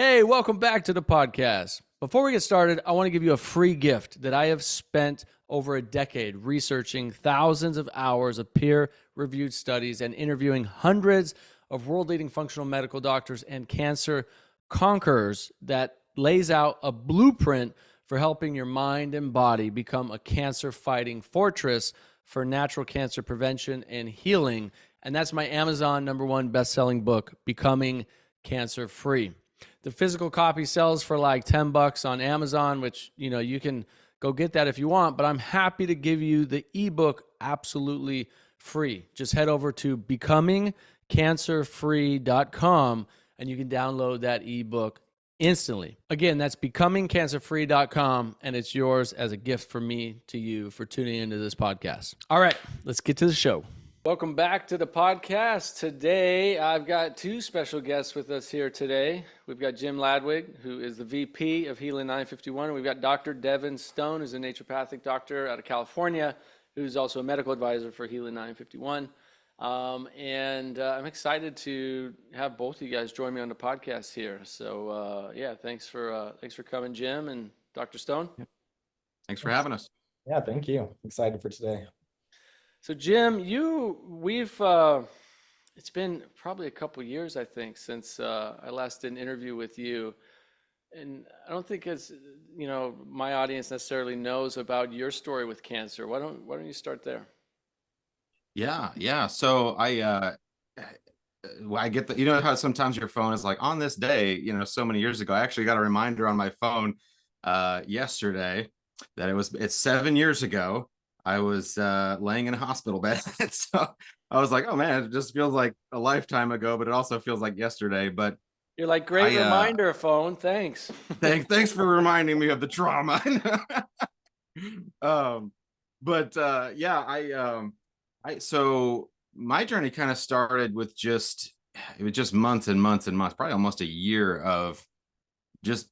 Hey, welcome back to the podcast. Before we get started, I want to give you a free gift that I have spent over a decade researching thousands of hours of peer-reviewed studies and interviewing hundreds of world-leading functional medical doctors and cancer conquerors that lays out a blueprint for helping your mind and body become a cancer-fighting fortress for natural cancer prevention and healing. And that's my Amazon #1 best-selling book, Becoming Cancer-Free. The physical copy sells for like $10 on Amazon, which, you can go get that if you want, but I'm happy to give you the ebook absolutely free. Just head over to becomingcancerfree.com and you can download that ebook instantly. Again, that's becomingcancerfree.com, and it's yours as a gift from me to you for tuning into this podcast. All right, let's get to the show. Welcome back to the podcast. Today, I've got two special guests with us here today. We've got Jim Ladwig, who is the VP of Healing 951, and we've got Dr. Devin Stone, who's a naturopathic doctor out of California, who's also a medical advisor for Healing 951. And I'm excited to have both of you guys join me on the podcast here. So, thanks for coming, Jim and Dr. Stone. Thanks for having us. Yeah, thank you. Excited for today. So Jim, it's been probably a couple years, I think, since I last did an interview with you. And I don't think my audience necessarily knows about your story with cancer. Why don't you start there? Yeah. So I get the, how sometimes your phone is like on this day, so many years ago. I actually got a reminder on my phone yesterday that it's 7 years ago. I was laying in a hospital bed. So I was like, oh man, it just feels like a lifetime ago, but it also feels like yesterday. But you're like, great reminder, phone. Thanks. Thanks for reminding me of the trauma. So my journey kind of started with it was just months and months and months, probably almost a year of just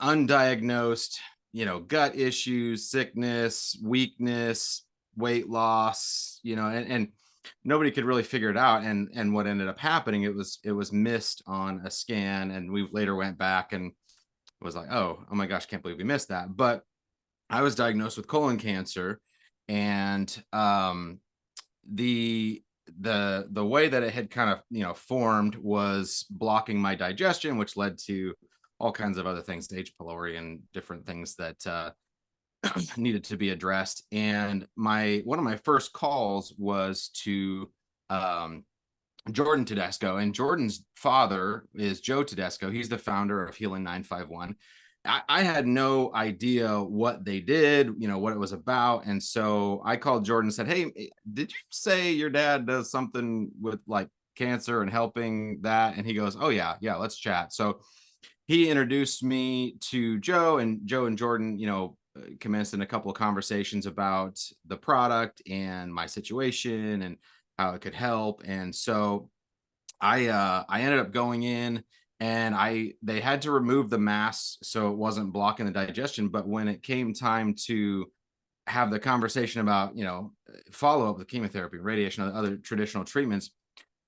undiagnosed, gut issues, sickness, weakness, weight loss, and nobody could really figure it out. And what ended up happening, it was missed on a scan. And we later went back and was like, oh my gosh, can't believe we missed that. But I was diagnosed with colon cancer, and the way that it had kind of formed was blocking my digestion, which led to all kinds of other things, H. pylori and different things that needed to be addressed. And one of my first calls was to Jordan Tedesco, and Jordan's father is Joe Tedesco. He's the founder of Healing 951. I had no idea what they did, what it was about. And so I called Jordan and said, hey, did you say your dad does something with like cancer and helping that? And he goes, oh yeah, let's chat. So he introduced me to Joe, and Jordan, commenced in a couple of conversations about the product and my situation and how it could help. And so I ended up going in, and they had to remove the mass so it wasn't blocking the digestion. But when it came time to have the conversation about, follow up with chemotherapy, radiation, and other traditional treatments,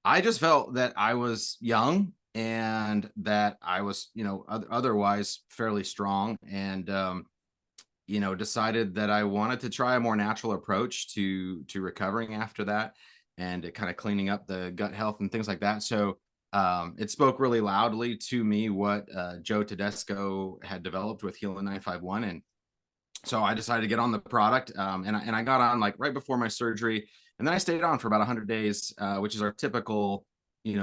I just felt that I was young and that I was, otherwise fairly strong, and, decided that I wanted to try a more natural approach to recovering after that, and kind of cleaning up the gut health and things like that. So it spoke really loudly to me what Joe Tedesco had developed with Healing 951. And so I decided to get on the product, and I got on like right before my surgery. And then I stayed on for about 100 days, which is our typical,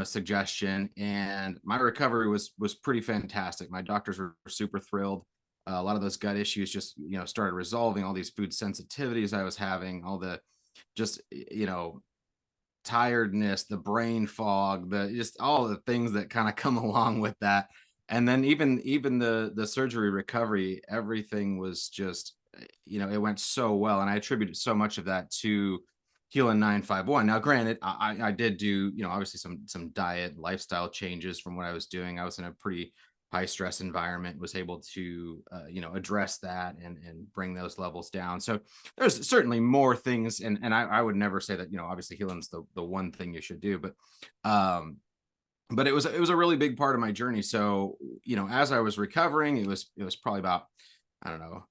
suggestion. And my recovery was pretty fantastic. My doctors were super thrilled. A lot of those gut issues just, started resolving. All these food sensitivities I was having, all the just, tiredness, the brain fog, just all the things that kind of come along with that. And then even the surgery recovery, everything was just, it went so well. And I attributed so much of that to Healing 951. Now, granted, I did do, obviously some diet, lifestyle changes from what I was doing. I was in a pretty high stress environment, was able to, address that and bring those levels down. So there's certainly more things. And I would never say that, obviously healing's the one thing you should do, but but it was a really big part of my journey. So, as I was recovering, it was probably about, I don't know,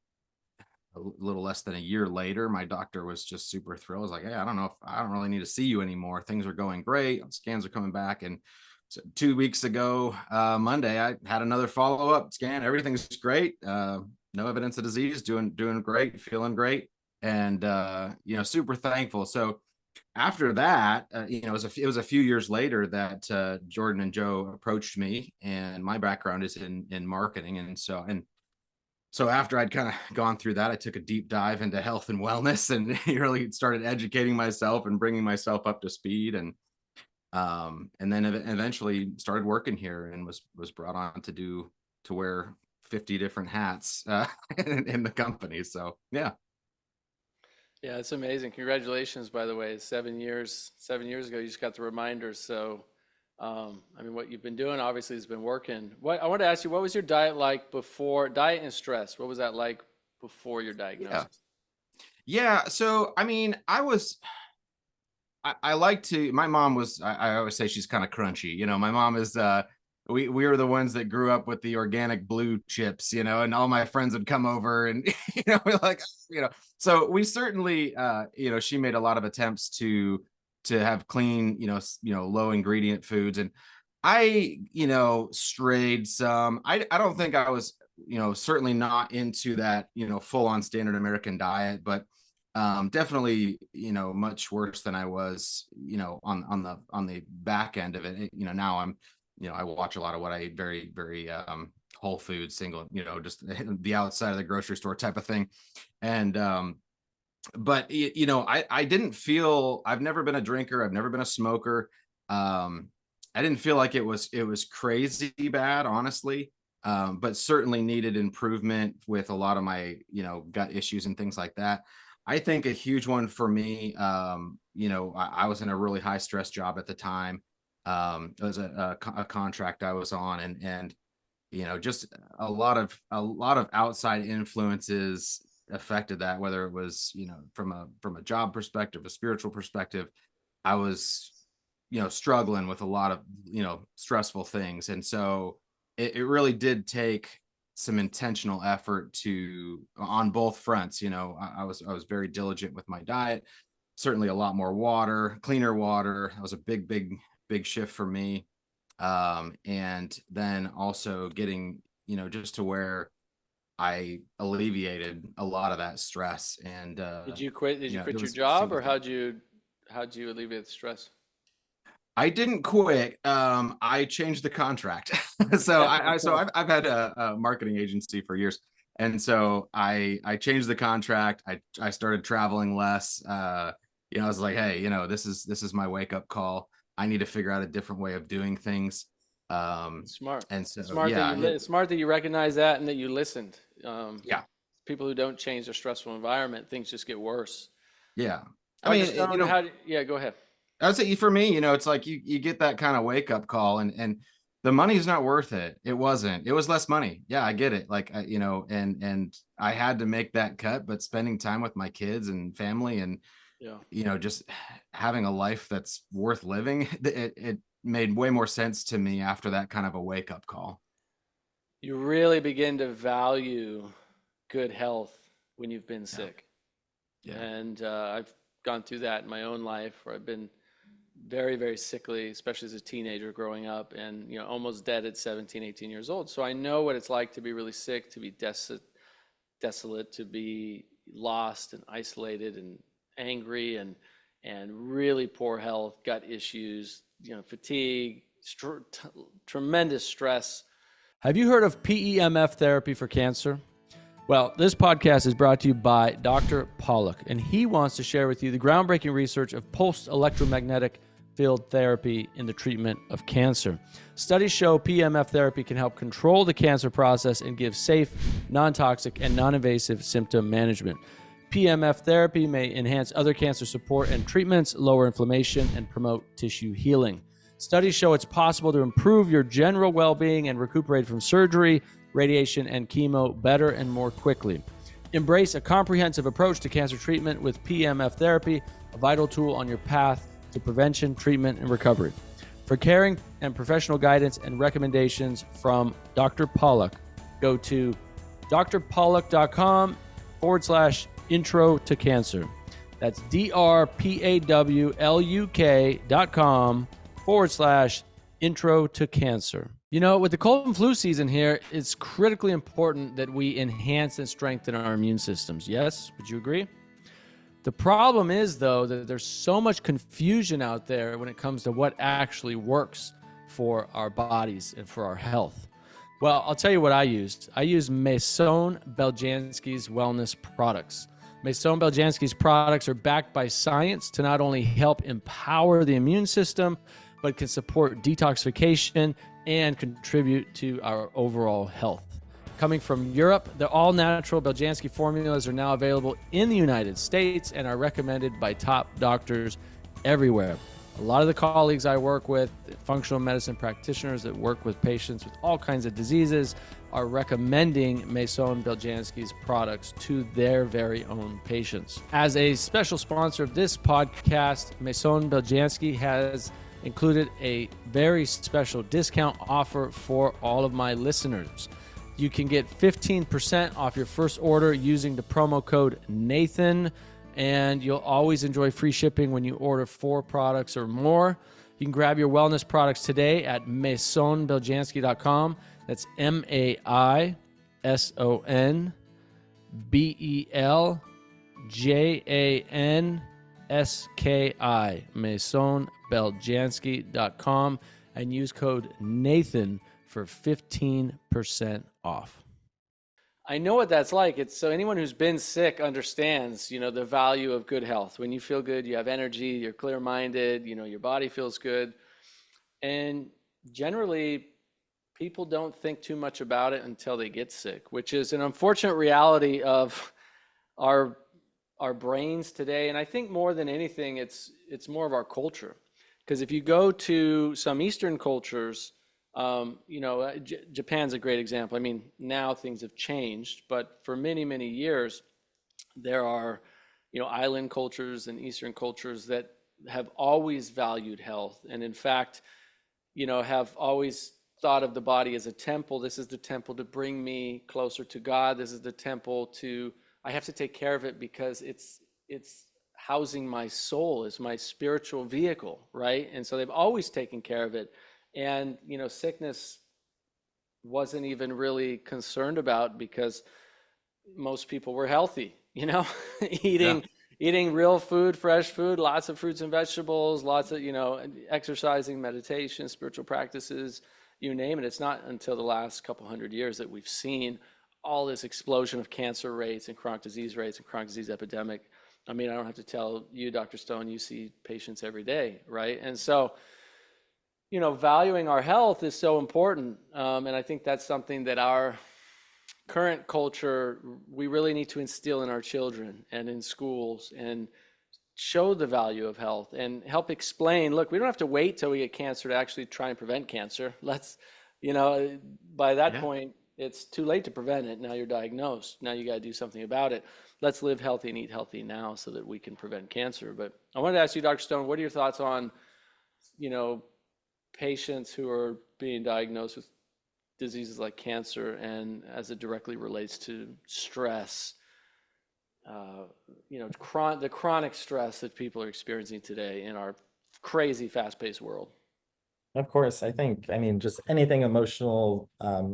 a little less than a year later, my doctor was just super thrilled. I was like, hey, I don't really need to see you anymore. Things are going great. Scans are coming back. And so 2 weeks ago, Monday, I had another follow-up scan. Everything's great. No evidence of disease, doing great, feeling great. And, super thankful. So after that, it was a few years later that Jordan and Joe approached me, and my background is in marketing. So after I'd kind of gone through that, I took a deep dive into health and wellness and really started educating myself and bringing myself up to speed. And then eventually started working here and was brought on to wear 50 different hats in the company. So yeah. Yeah, it's amazing. Congratulations, by the way. 7 years ago, you just got the reminder. So, what you've been doing obviously has been working. I want to ask you, what was your diet like before, diet and stress? What was that like before your diagnosis? Yeah. So, I like to, my mom was, I always say she's kind of crunchy. My mom is, we were the ones that grew up with the organic blue chips, and all my friends would come over and, we're like, so we certainly, she made a lot of attempts to have clean, low ingredient foods. And I, strayed some. I don't think I was, certainly not into that, full on standard American diet, but definitely, much worse than I was, on the back end of it. Now I'm, I watch a lot of what I eat, very, very whole food, single, just the outside of the grocery store type of thing. And but I didn't feel, I've never been a drinker, I've never been a smoker. I didn't feel like it was crazy bad, honestly. But certainly needed improvement with a lot of my, gut issues and things like that. I think a huge one for me, I was in a really high stress job at the time. It was a contract I was on, and just a lot of outside influences affected that, whether it was, from a job perspective, a spiritual perspective. I was, struggling with a lot of, stressful things. And so it really did take some intentional effort on both fronts. I was very diligent with my diet, certainly a lot more water, cleaner water. That was a big shift for me. And then also getting, just to where I alleviated a lot of that stress. And did you quit your job, or how'd you alleviate the stress? I didn't quit. I changed the contract. So I've had a marketing agency for years. And so I changed the contract. I started traveling less. I was like, hey, this is my wake up call. I need to figure out a different way of doing things. Smart. And so, smart that you recognize that and that you listened. Yeah. People who don't change their stressful environment, things just get worse. Yeah. Go ahead. I would say for me, it's like you get that kind of wake up call, and the money's not worth it. It wasn't. It was less money. Yeah, I get it. Like, and I had to make that cut, but spending time with my kids and family, and just having a life that's worth living, it made way more sense to me after that kind of a wake up call. You really begin to value good health when you've been sick. Yeah. And I've gone through that in my own life, where I've been very, very sickly, especially as a teenager growing up, and almost dead at 17, 18 years old. So I know what it's like to be really sick, to be desolate, to be lost and isolated and angry, and really poor health, gut issues, fatigue, tremendous stress. Have you heard of PEMF therapy for cancer? Well, this podcast is brought to you by Dr. Pollock, and he wants to share with you the groundbreaking research of pulsed electromagnetic field therapy in the treatment of cancer. Studies show PEMF therapy can help control the cancer process and give safe, non-toxic, and non-invasive symptom management. PEMF therapy may enhance other cancer support and treatments, lower inflammation, and promote tissue healing. Studies show it's possible to improve your general well-being and recuperate from surgery, radiation, and chemo better and more quickly. Embrace a comprehensive approach to cancer treatment with PEMF therapy, a vital tool on your path to prevention, treatment, and recovery. For caring and professional guidance and recommendations from Dr. Pollock, go to drpollock.com/intro to cancer. That's drpawluk.com/intro to cancer. You know, with the cold and flu season here, it's critically important that we enhance and strengthen our immune systems. Yes? Would you agree? The problem is, though, that there's so much confusion out there when it comes to what actually works for our bodies and for our health. Well, I'll tell you what I used. I used Maison Beljanski's wellness products. Maison Beljanski's products are backed by science to not only help empower the immune system, but can support detoxification and contribute to our overall health. Coming from Europe, the all-natural Beljanski formulas are now available in the United States and are recommended by top doctors everywhere. A lot of the colleagues I work with, functional medicine practitioners that work with patients with all kinds of diseases, are recommending Maison Beljanski's products to their very own patients. As a special sponsor of this podcast, Maison Beljanski has included a very special discount offer for all of my listeners. You can get 15% off your first order using the promo code Nathan, and you'll always enjoy free shipping when you order 4 products or more. You can grab your wellness products today at maisonbeljanski.com. That's MAISONBELJANSKI, maisonbeljanski.com, and use code Nathan for 15% off. I know what that's like. It's so anyone who's been sick understands, the value of good health. When you feel good, you have energy, you're clear-minded, your body feels good. And generally, people don't think too much about it until they get sick, which is an unfortunate reality of our brains today. And I think more than anything, it's more of our culture. Because if you go to some Eastern cultures, Japan's a great example. I mean, now things have changed, but for many, many years, there are, island cultures and Eastern cultures that have always valued health. And in fact, have always thought of the body as a temple. This is the temple to bring me closer to God. This is the temple I have to take care of it because it's housing my soul, is my spiritual vehicle, right? And so they've always taken care of it. And, sickness wasn't even really concerned about because most people were healthy, eating real food, fresh food, lots of fruits and vegetables, lots of, exercising, meditation, spiritual practices, you name it. It's not until the last couple hundred years that we've seen all this explosion of cancer rates and chronic disease epidemic. I mean, I don't have to tell you, Dr. Stone, you see patients every day, right? And so, valuing our health is so important. And I think that's something that our current culture, we really need to instill in our children and in schools and show the value of health and help explain, look, we don't have to wait till we get cancer to actually try and prevent cancer. Let's, by that point, it's too late to prevent it. Now you're diagnosed. Now you got to do something about it. Let's live healthy and eat healthy now so that we can prevent cancer. But I wanted to ask you, Dr. Stone, what are your thoughts on, patients who are being diagnosed with diseases like cancer and as it directly relates to stress, the chronic stress that people are experiencing today in our crazy fast-paced world? Of course, I mean, just anything emotional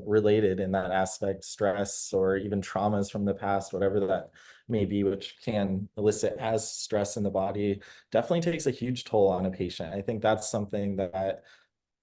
related in that aspect, stress or even traumas from the past, whatever that may be, which can elicit as stress in the body, definitely takes a huge toll on a patient. I think that's something that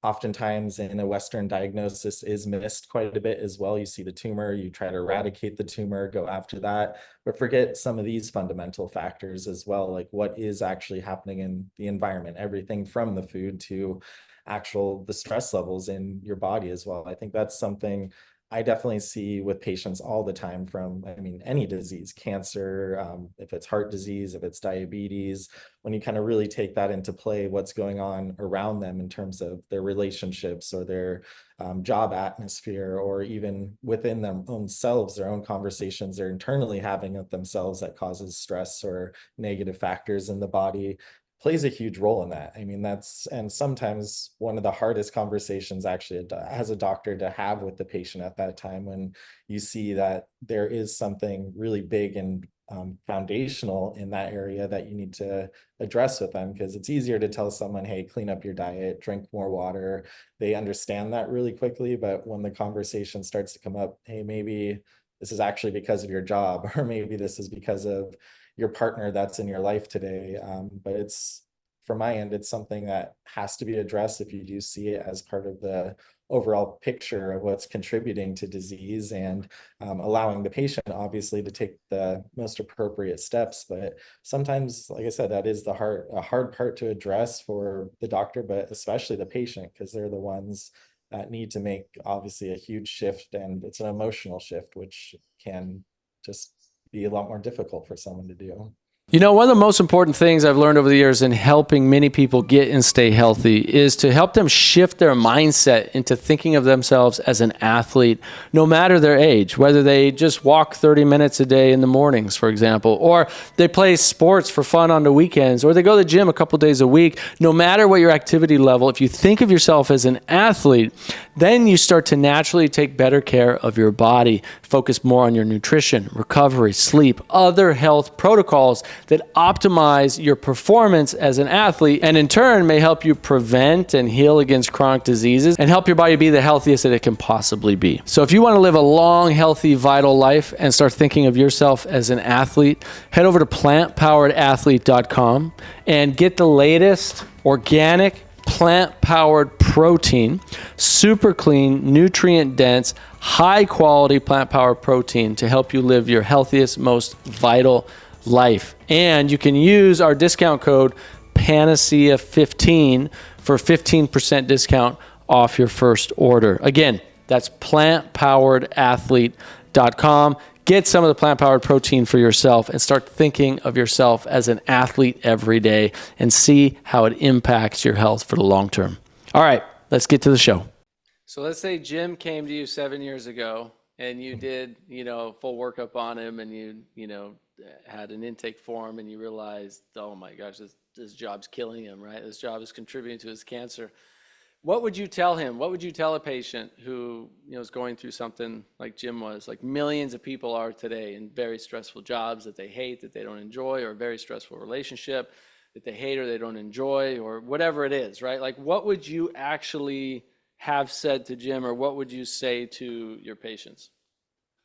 oftentimes in a Western diagnosis is missed quite a bit as well. You see the tumor, you try to eradicate the tumor, go after that, but forget some of these fundamental factors as well, like what is actually happening in the environment, everything from the food to the stress levels in your body as well. I think that's something I definitely see with patients all the time from, any disease, cancer, if it's heart disease, if it's diabetes, when you kind of really take that into play, what's going on around them in terms of their relationships or their job atmosphere, or even within their own selves, their own conversations they're internally having with themselves that causes stress or negative factors in the body. plays a huge role in that. I mean, and sometimes one of the hardest conversations actually as a doctor to have with the patient at that time, when you see that there is something really big and foundational in that area that you need to address with them, because it's easier to tell someone, hey, clean up your diet, drink more water. They understand that really quickly. But when the conversation starts to come up, hey, maybe this is actually because of your job, or maybe this is because of your partner that's in your life today. But it's, from my end, it's something that has to be addressed if you do see it as part of the overall picture of what's contributing to disease, and allowing the patient obviously to take the most appropriate steps. But sometimes, like I said, that is a hard part to address for the doctor, but especially the patient, because they're the ones that need to make obviously a huge shift, and it's an emotional shift, which can just be a lot more difficult for someone to do. You know, one of the most important things I've learned over the years in helping many people get and stay healthy is to help them shift their mindset into thinking of themselves as an athlete, no matter their age, whether they just walk 30 minutes a day in the mornings, for example, or they play sports for fun on the weekends, or they go to the gym a couple days a week. No matter what your activity level, if you think of yourself as an athlete, then you start to naturally take better care of your body, focus more on your nutrition, recovery, sleep, other health protocols that optimize your performance as an athlete, and in turn may help you prevent and heal against chronic diseases and help your body be the healthiest that it can possibly be. So if you want to live a long, healthy, vital life and start thinking of yourself as an athlete, head over to plantpoweredathlete.com and get the latest organic plant-powered protein, super clean, nutrient-dense, high-quality plant-powered protein to help you live your healthiest, most vital life. And you can use our discount code Panacea15 for 15% discount off your first order. Again, that's plantpoweredathlete.com. Get some of the plant-powered protein for yourself and start thinking of yourself as an athlete every day and see how it impacts your health for the long term. All right, let's get to the show. So let's say Jim came to you 7 years ago and you did, full workup on him, and you had an intake form, and you realized, oh my gosh, this job's killing him, right? This job is contributing to his cancer. What would you tell him? What would you tell a patient who is going through something like Jim was, like millions of people are today, in very stressful jobs that they hate, that they don't enjoy, or a very stressful relationship that they hate or they don't enjoy, or whatever it is, right? Like, what would you actually have said to Jim, or what would you say to your patients?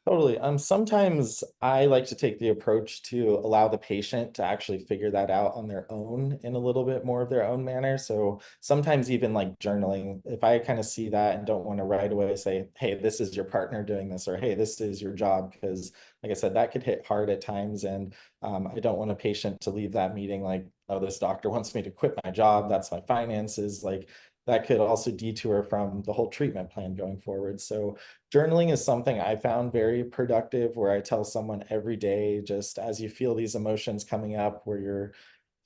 Totally. Sometimes I like to take the approach to allow the patient to actually figure that out on their own, in a little bit more of their own manner. So sometimes even like journaling, if I kind of see that and don't want to right away say, hey, this is your partner doing this, or hey, this is your job, because like I said, that could hit hard at times. And I don't want a patient to leave that meeting like, oh, this doctor wants me to quit my job, that's my finances. Like, that could also detour from the whole treatment plan going forward. So journaling is something I found very productive, where I tell someone every day, just as you feel these emotions coming up, where you're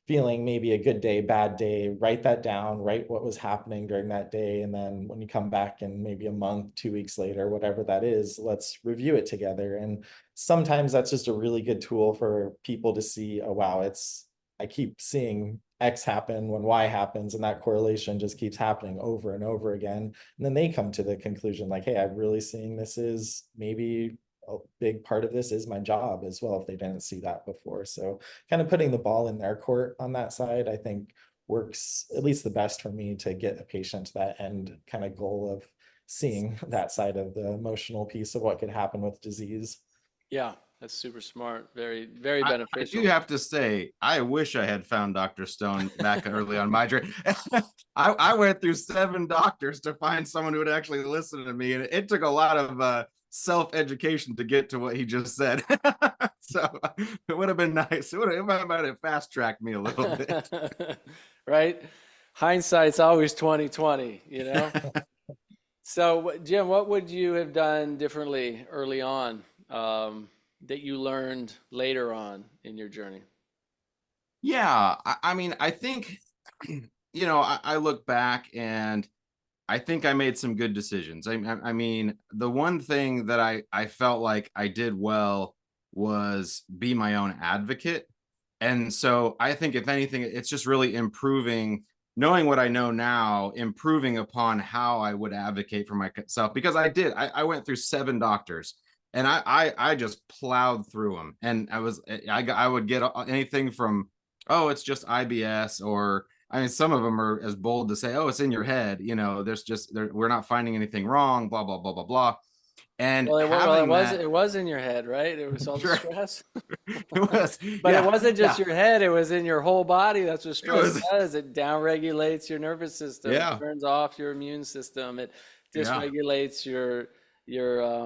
feeling maybe a good day, bad day, write that down, write what was happening during that day. And then when you come back in maybe a month, 2 weeks later, whatever that is, let's review it together. And sometimes that's just a really good tool for people to see, oh, wow, I keep seeing X happen when Y happens, and that correlation just keeps happening over and over again. And then they come to the conclusion like, hey, I'm really seeing this is maybe a big part of this is my job as well, if they didn't see that before. So kind of putting the ball in their court on that side, I think works at least the best for me to get a patient to that end kind of goal of seeing that side of the emotional piece of what could happen with disease. Yeah, that's super smart. Very, very I beneficial. do have to say, I wish I had found Dr. Stone back early on my journey. I went through 7 doctors to find someone who would actually listen to me, and it took a lot of self-education to get to what he just said. So it would have been nice. It might have fast-tracked me a little bit. Right? Hindsight's always 2020, So, Jim, what would you have done differently early on that you learned later on in your journey? Yeah, I mean, I think, I look back and I think I made some good decisions. I mean, the one thing that I felt like I did well was be my own advocate. And so I think if anything, it's just really improving, knowing what I know now, improving upon how I would advocate for myself, because I went through 7 doctors, and I just plowed through them. And I would get anything from, oh, it's just IBS, or I mean, some of them are as bold to say, oh, it's in your head. We're not finding anything wrong, blah, blah, blah, blah, blah. And having that, it was in your head, right? It was all the sure, stress. it was, But it yeah, wasn't just yeah, your head, it was in your whole body. That's what it stress was, does. It downregulates your nervous system. It yeah, turns off your immune system. It yeah, dysregulates your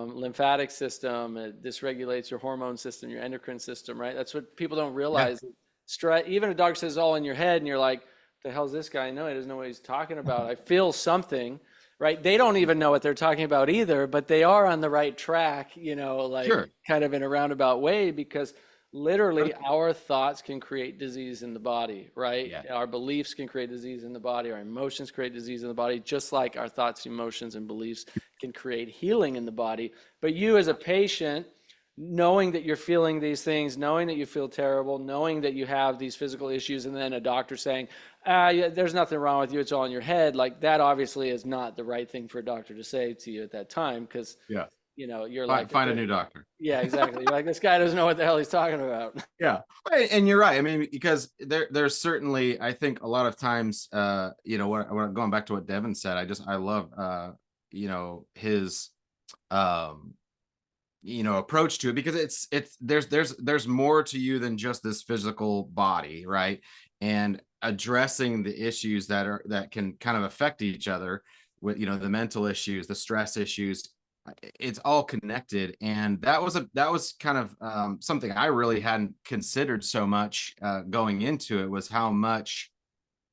lymphatic system. It dysregulates your hormone system, your endocrine system, right? That's what people don't yeah, realize. Stress, even a doctor says all in your head, and you're like, the hell's this guy? No, he doesn't know what he's talking about. I feel something, right? They don't even know what they're talking about either, but they are on the right track, like sure. kind of in a roundabout way, because literally But our thoughts can create disease in the body, right? yeah, Our beliefs can create disease in the body. Our emotions create disease in the body, just like our thoughts, emotions, and beliefs can create healing in the body. But you as a patient, knowing that you're feeling these things, knowing that you feel terrible, knowing that you have these physical issues, and then a doctor saying, yeah, there's nothing wrong with you, it's all in your head, like that obviously is not the right thing for a doctor to say to you at that time, because yeah. you're like, Find a new doctor. yeah, exactly. You're like, this guy doesn't know what the hell he's talking about. Yeah, and you're right. I mean, because there's certainly, I think a lot of times, going back to what Devin said, I love, his, um, approach to it, because there's more to you than just this physical body, right? And addressing the issues that can kind of affect each other, with the mental issues, the stress issues, it's all connected. And that was kind of, something I really hadn't considered so much, going into it, was how much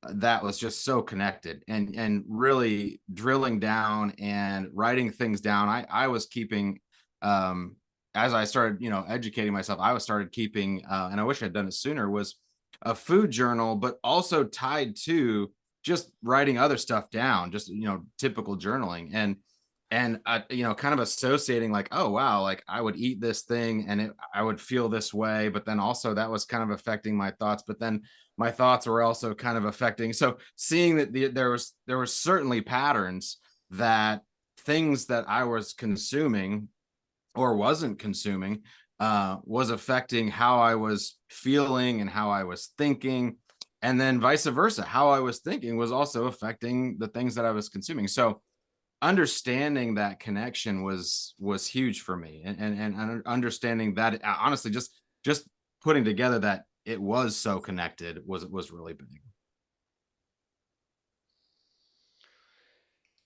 that was just so connected, and really drilling down and writing things down. I was keeping, as I started, educating myself, I was started keeping, and I wish I'd done it sooner, was a food journal, but also tied to just writing other stuff down, just, typical journaling. And kind of associating, like, oh wow, like I would eat this thing, and I would feel this way, but then also that was kind of affecting my thoughts, but then my thoughts were also kind of affecting. So seeing that there was certainly patterns, that things that I was consuming or wasn't consuming, was affecting how I was feeling and how I was thinking. And then vice versa, how I was thinking was also affecting the things that I was consuming. So understanding that connection was huge for me, and understanding that, honestly, just putting together that it was so connected was really big.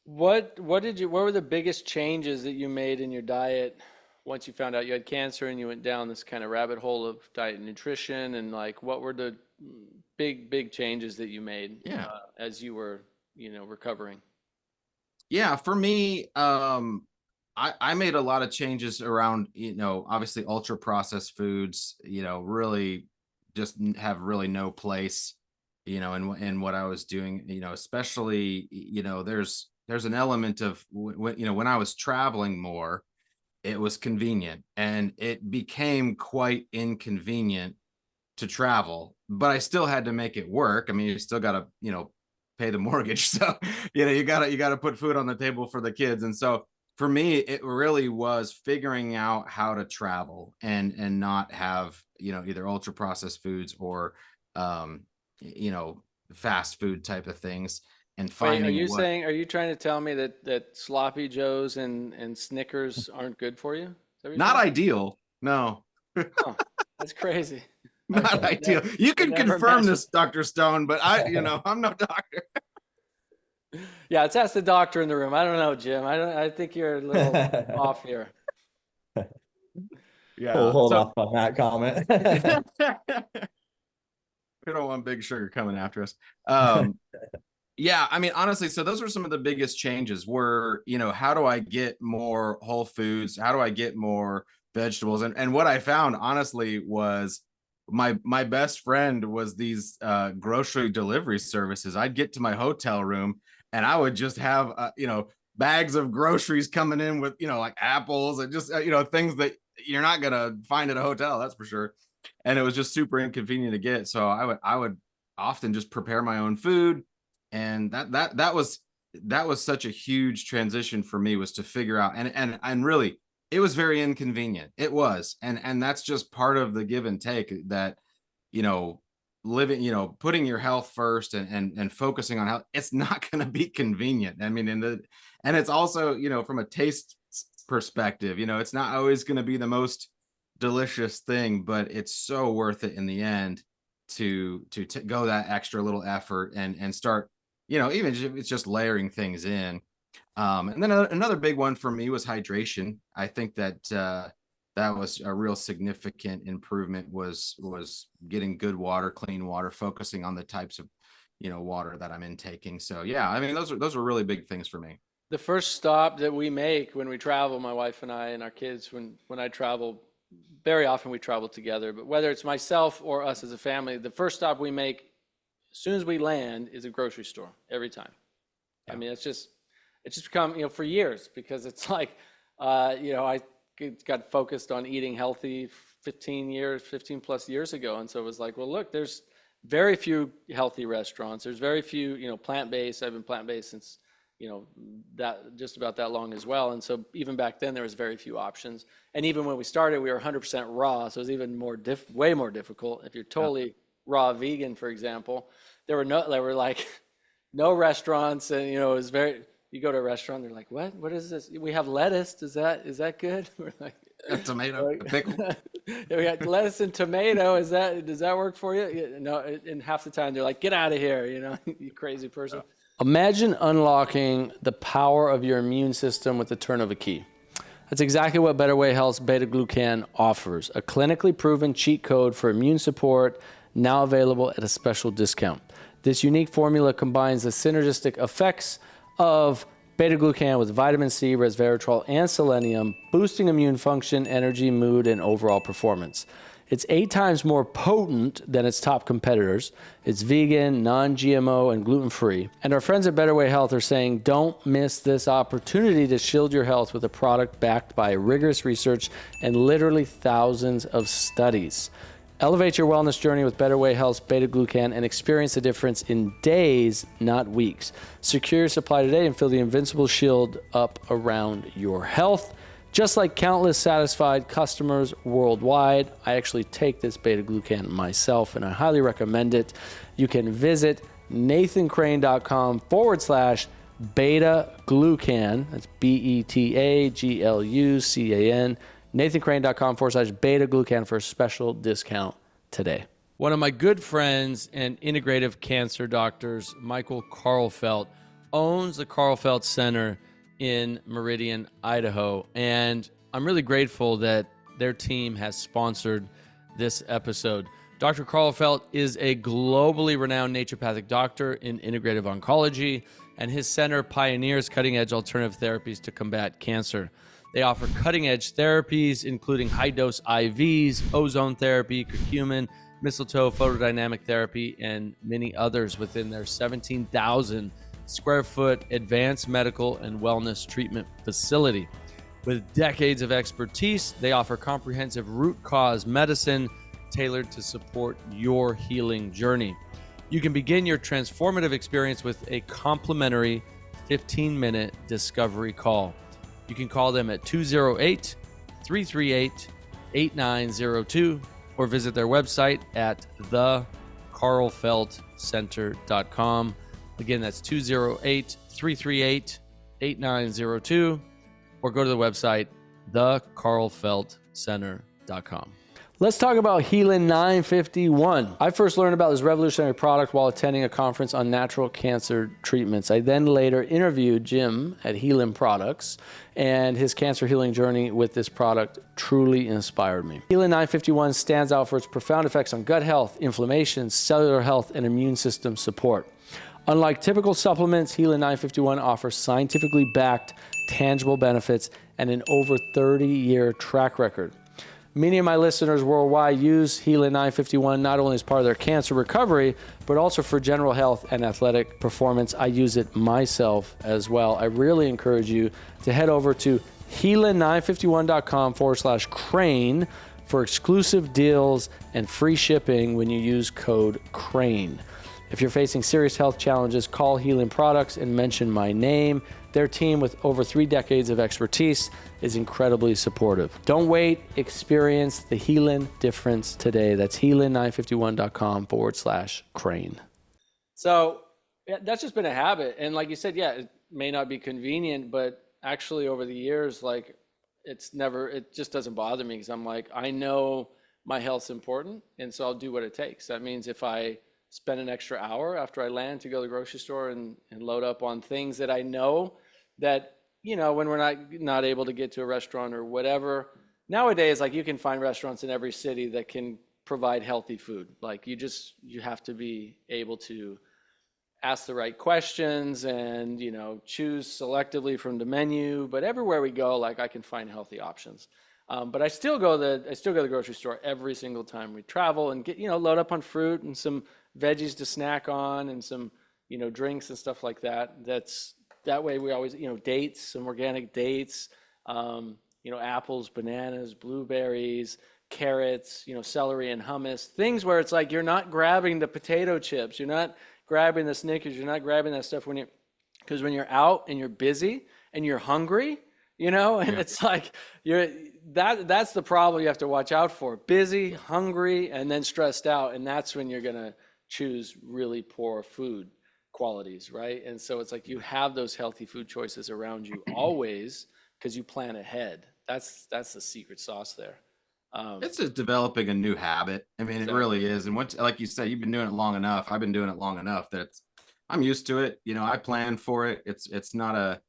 What were the biggest changes that you made in your diet once you found out you had cancer and you went down this kind of rabbit hole of diet and nutrition, and like what were the big changes that you made Yeah, as you were, recovering? yeah, for me, I made a lot of changes around, obviously ultra processed foods, really just have really no place, in what I was doing, especially, there's an element of, when I was traveling more, it was convenient, and it became quite inconvenient to travel, but I still had to make it work. I mean, you still got to, pay the mortgage. So, you got to put food on the table for the kids. And so for me, it really was figuring out how to travel, and not have, either ultra processed foods, or, um, you know, fast food type of things, and Wait, finding what. are you trying to tell me that sloppy joes and Snickers aren't good for you? Is that what you're Not saying? ideal. No, Huh, that's crazy. not ideal. You I've can never confirm imagined. this, Dr. Stone, but I'm no doctor. Yeah, let's ask the doctor in the room. I don't know, Jim. I think you're a little off here. We'll Yeah. hold So off on that comment. we don't want Big Sugar coming after us. Um, yeah, I mean, honestly, so those were some of the biggest changes, were, how do I get more whole foods? How do I get more vegetables? And what I found, honestly, was my best friend was these, grocery delivery services. I'd get to my hotel room, and I would just have, bags of groceries coming in with, like apples, and just, things that you're not gonna find at a hotel, that's for sure. and it was just super inconvenient to get. So I would often just prepare my own food, and that was such a huge transition for me, was to figure out, and really it was very inconvenient. It was, and that's just part of the give and take, that, you know, living, you know, putting your health first, and focusing on health. It's not going to be convenient. I mean, and it's also, you know, from a taste perspective, you know, it's not always going to be the most delicious thing, but it's so worth it in the end to go that extra little effort, and start, you know, even if it's just layering things in. And then another big one for me was hydration. I think that that was a real significant improvement, was getting good water, clean water, focusing on the types of, you know, water that I'm intaking. So yeah, I mean, those are really big things for me. The first stop that we make when we travel, my wife and I and our kids, when I travel, very often we travel together, but whether it's myself or us as a family, the first stop we make as soon as we land is a grocery store every time. I mean, it's just become, you know, for years, because it's like, you know, I got focused on eating healthy 15 plus years ago. And so it was like, well, look, there's very few healthy restaurants. There's very few, you know, plant-based. I've been plant-based since, you know, that just about that long as well. And so even back then there was very few options. And even when we started, we were 100% raw. So it was even more way more difficult. If you're totally raw vegan, for example, there were like no restaurants, and, you know, it was very, you go to a restaurant, they're like, what is this? We have lettuce. Is that good? We're like, a tomato, a pickle. We got lettuce and tomato. Does that work for you? Yeah, no. And half the time they're like, get out of here, you know, you crazy person. Imagine unlocking the power of your immune system with the turn of a key. That's exactly what Better Way Health's beta-glucan offers, a clinically proven cheat code for immune support, now available at a special discount. This unique formula combines the synergistic effects of beta-glucan with vitamin C, resveratrol, and selenium, boosting immune function, energy, mood, and overall performance. It's 8 times more potent than its top competitors. It's vegan, non-GMO, and gluten-free. And our friends at Better Way Health are saying, don't miss this opportunity to shield your health with a product backed by rigorous research and literally thousands of studies. Elevate your wellness journey with Better Way Health's beta-glucan and experience the difference in days, not weeks. Secure your supply today and feel the invincible shield up around your health. Just like countless satisfied customers worldwide, I actually take this beta-glucan myself, and I highly recommend it. You can visit nathancrane.com/beta-glucan. That's BETAGLUCAN. nathancrane.com/beta-glucan for a special discount today. One of my good friends and integrative cancer doctors, Michael Karlfeldt, owns the Karlfeldt Center in Meridian, Idaho. And I'm really grateful that their team has sponsored this episode. Dr. Karlfeldt is a globally renowned naturopathic doctor in integrative oncology, and his center pioneers cutting-edge alternative therapies to combat cancer. They offer cutting-edge therapies, including high-dose IVs, ozone therapy, curcumin, mistletoe, photodynamic therapy, and many others within their 17,000 square foot advanced medical and wellness treatment facility. With decades of expertise, they offer comprehensive root cause medicine tailored to support your healing journey. You can begin your transformative experience with a complimentary 15-minute discovery call. You can call them at 208-338-8902 or visit their website at thekarlfeldtcenter.com. Again, that's 208-338-8902 or go to the website thekarlfeldtcenter.com. Let's talk about Helin 951. I first learned about this revolutionary product while attending a conference on natural cancer treatments. I then later interviewed Jim at Helin Products, and his cancer healing journey with this product truly inspired me. Helin 951 stands out for its profound effects on gut health, inflammation, cellular health, and immune system support. Unlike typical supplements, Helin 951 offers scientifically backed, tangible benefits and an over 30-year track record. Many of my listeners worldwide use Helin 951 not only as part of their cancer recovery, but also for general health and athletic performance. I use it myself as well. I really encourage you to head over to Helin951.com/crane for exclusive deals and free shipping when you use code CRANE. If you're facing serious health challenges, call Healing Products and mention my name. Their team, with over 3 decades of expertise, is incredibly supportive. Don't wait. Experience the healing difference today. That's healing951.com/crane. So yeah, that's just been a habit. And like you said, yeah, it may not be convenient, but actually over the years, like it just doesn't bother me because I'm like, I know my health's important. And so I'll do what it takes. That means if I spend an extra hour after I land to go to the grocery store and load up on things that I know that, when we're not able to get to a restaurant or whatever. Nowadays, like, you can find restaurants in every city that can provide healthy food. Like, you have to be able to ask the right questions and, choose selectively from the menu. But everywhere we go, like, I can find healthy options. But I still go to the grocery store every single time we travel and get, load up on fruit and some veggies to snack on and some, drinks and stuff like that. That way we always, dates, some organic dates, apples, bananas, blueberries, carrots, celery and hummus, things where it's like you're not grabbing the potato chips, you're not grabbing the Snickers, you're not grabbing that stuff because when you're out and you're busy and you're hungry, and it's like that's the problem you have to watch out for. Busy, hungry, and then stressed out, and that's when you're gonna choose really poor food qualities, right? And so it's like you have those healthy food choices around you always because you plan ahead. That's the secret sauce there. It's just developing a new habit. I mean, Exactly. it really is. And once, like you said, you've been doing it long enough. I've been doing it long enough that I'm used to it. I plan for it. It's not at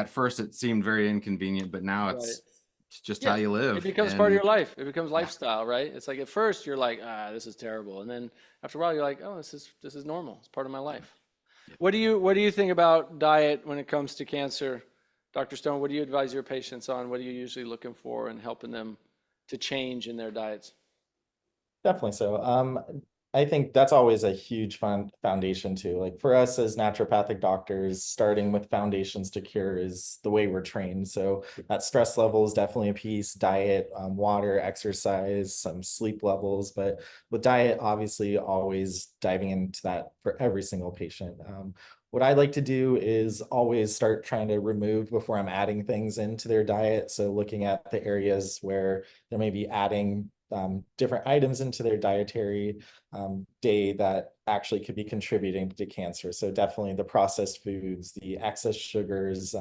first it seemed very inconvenient, but now Right. it's just how Yeah, you live. it becomes part of And your life. It becomes yeah, lifestyle, right? It's like at first you're like, this is terrible, and then after a while you're like, oh, this is normal. It's part of my life. What do you think about diet when it comes to cancer, Dr. Stone? What do you advise your patients on? What are you usually looking for and helping them to change in their diets? Definitely so. I think that's always a huge foundation too. Like for us as naturopathic doctors, starting with foundations to cure is the way we're trained. So that stress level is definitely a piece, diet, water, exercise, some sleep levels, but with diet, obviously always diving into that for every single patient. What I like to do is always start trying to remove before I'm adding things into their diet. So looking at the areas where they may be adding different items into their dietary day that actually could be contributing to cancer. So definitely the processed foods, the excess sugars,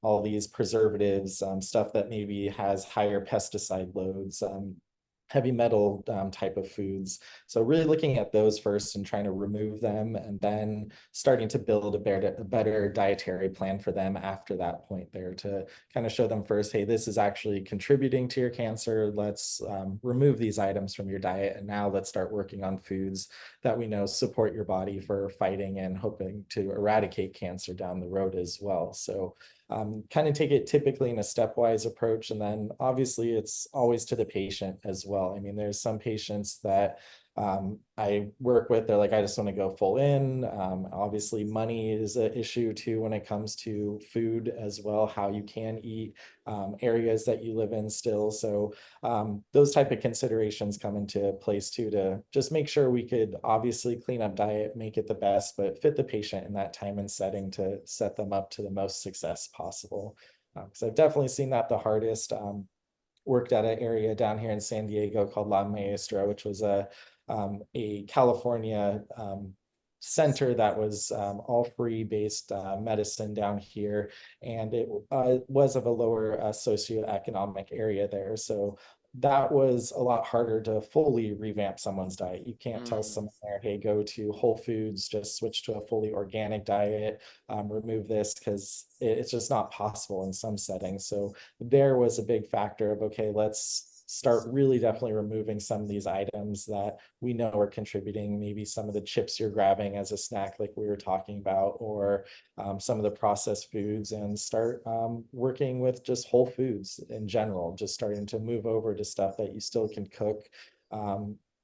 all these preservatives, stuff that maybe has higher pesticide loads, heavy metal type of foods. So really looking at those first and trying to remove them and then starting to build a better dietary plan for them after that point there to kind of show them first, hey, this is actually contributing to your cancer. Let's remove these items from your diet. And now let's start working on foods that we know support your body for fighting and hoping to eradicate cancer down the road as well. So kind of take it typically in a stepwise approach. And then obviously it's always to the patient as well. I mean, there's some patients that I work with, they're like, I just want to go full in. Obviously, money is an issue too when it comes to food as well, how you can eat, areas that you live in still. So those type of considerations come into place too, to just make sure we could obviously clean up diet, make it the best, but fit the patient in that time and setting to set them up to the most success possible. Because I've definitely seen that the hardest. Worked at an area down here in San Diego called La Maestra, which was a California center that was all free based medicine down here. And it was of a lower socioeconomic area there. So that was a lot harder to fully revamp someone's diet. You can't tell Mm, someone there, hey, go to Whole Foods, just switch to a fully organic diet, remove this, because it's just not possible in some settings. So there was a big factor of, okay, let's start really definitely removing some of these items that we know are contributing, maybe some of the chips you're grabbing as a snack like we were talking about, or some of the processed foods, and start working with just whole foods in general, just starting to move over to stuff that you still can cook.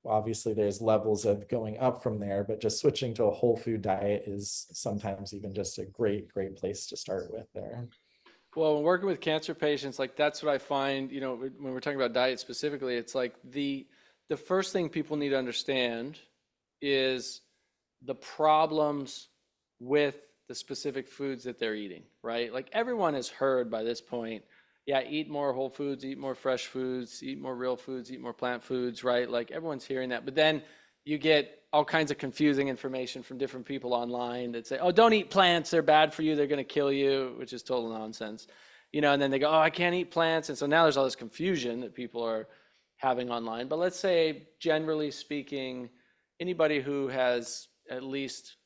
Obviously there's levels of going up from there, but just switching to a whole food diet is sometimes even just a great place to start with there. Well, when working with cancer patients, like that's what I find, when we're talking about diet specifically, it's like the first thing people need to understand is the problems with the specific foods that they're eating, right? Like everyone has heard by this point, yeah, eat more whole foods, eat more fresh foods, eat more real foods, eat more plant foods, right? Like everyone's hearing that. But then you get all kinds of confusing information from different people online that say, oh, don't eat plants, they're bad for you, they're going to kill you, which is total nonsense. And then they go, oh, I can't eat plants. And so now there's all this confusion that people are having online. But let's say, generally speaking, anybody who has at least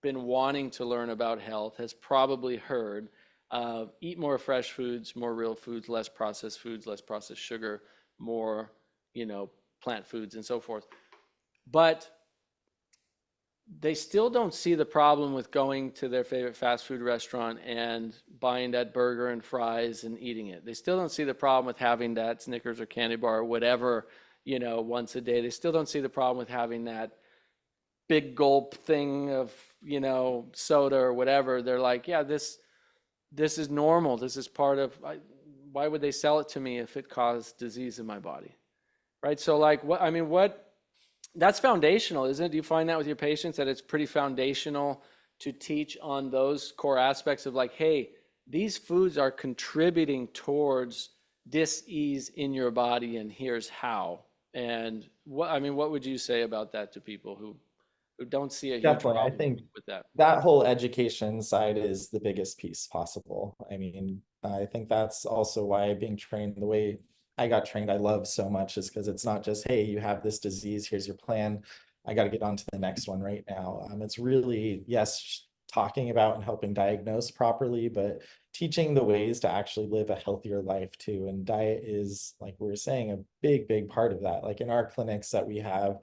been wanting to learn about health has probably heard eat more fresh foods, more real foods, less processed sugar, more, plant foods and so forth. But they still don't see the problem with going to their favorite fast food restaurant and buying that burger and fries and eating it. They still don't see the problem with having that Snickers or candy bar or whatever, once a day. They still don't see the problem with having that big gulp thing of, soda or whatever. They're like, yeah, this is normal. This is part of, why would they sell it to me if it caused disease in my body? Right? So like, that's foundational, isn't it? Do you find that with your patients that it's pretty foundational to teach on those core aspects of like, hey, these foods are contributing towards dis-ease in your body, and here's how. And what would you say about that to people who don't see a huge Definitely, I problem think with that? that whole education side is the biggest piece possible. I mean, I think that's also why being trained the way I got trained, I love so much, is because it's not just, hey, you have this disease, here's your plan. I got to get on to the next one right now. It's really, yes, talking about and helping diagnose properly, but teaching the ways to actually live a healthier life too. And diet is, like we were saying, a big, big part of that. Like in our clinics that we have,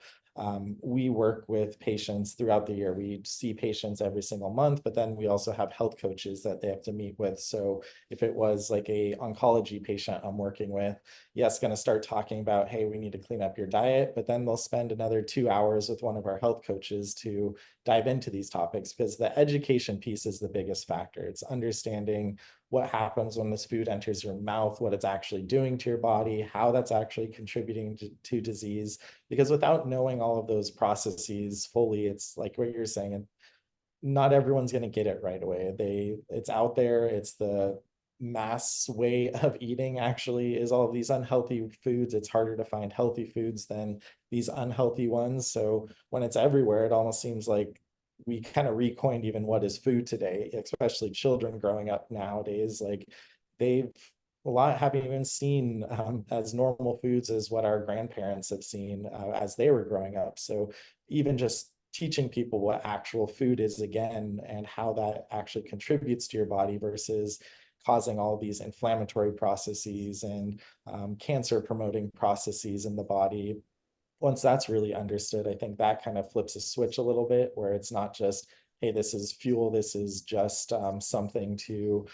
we work with patients throughout the year. We see patients every single month, but then we also have health coaches that they have to meet with. So if it was like a oncology patient I'm working with, yes, going to start talking about, hey, we need to clean up your diet, but then they'll spend another 2 hours with one of our health coaches to dive into these topics, because the education piece is the biggest factor. It's understanding what happens when this food enters your mouth, what it's actually doing to your body, how that's actually contributing to disease. Because without knowing all of those processes fully, it's like what you're saying, not everyone's going to get it right away. It's out there. It's the mass way of eating actually is all of these unhealthy foods. It's harder to find healthy foods than these unhealthy ones. So when it's everywhere, it almost seems like we kind of recoined even what is food today, especially children growing up nowadays. Like they've a lot haven't even seen as normal foods as what our grandparents have seen as they were growing up. So even just teaching people what actual food is again and how that actually contributes to your body versus causing all these inflammatory processes and cancer promoting processes in the body. Once that's really understood, I think that kind of flips a switch a little bit, where it's not just, hey, this is fuel, this is just something to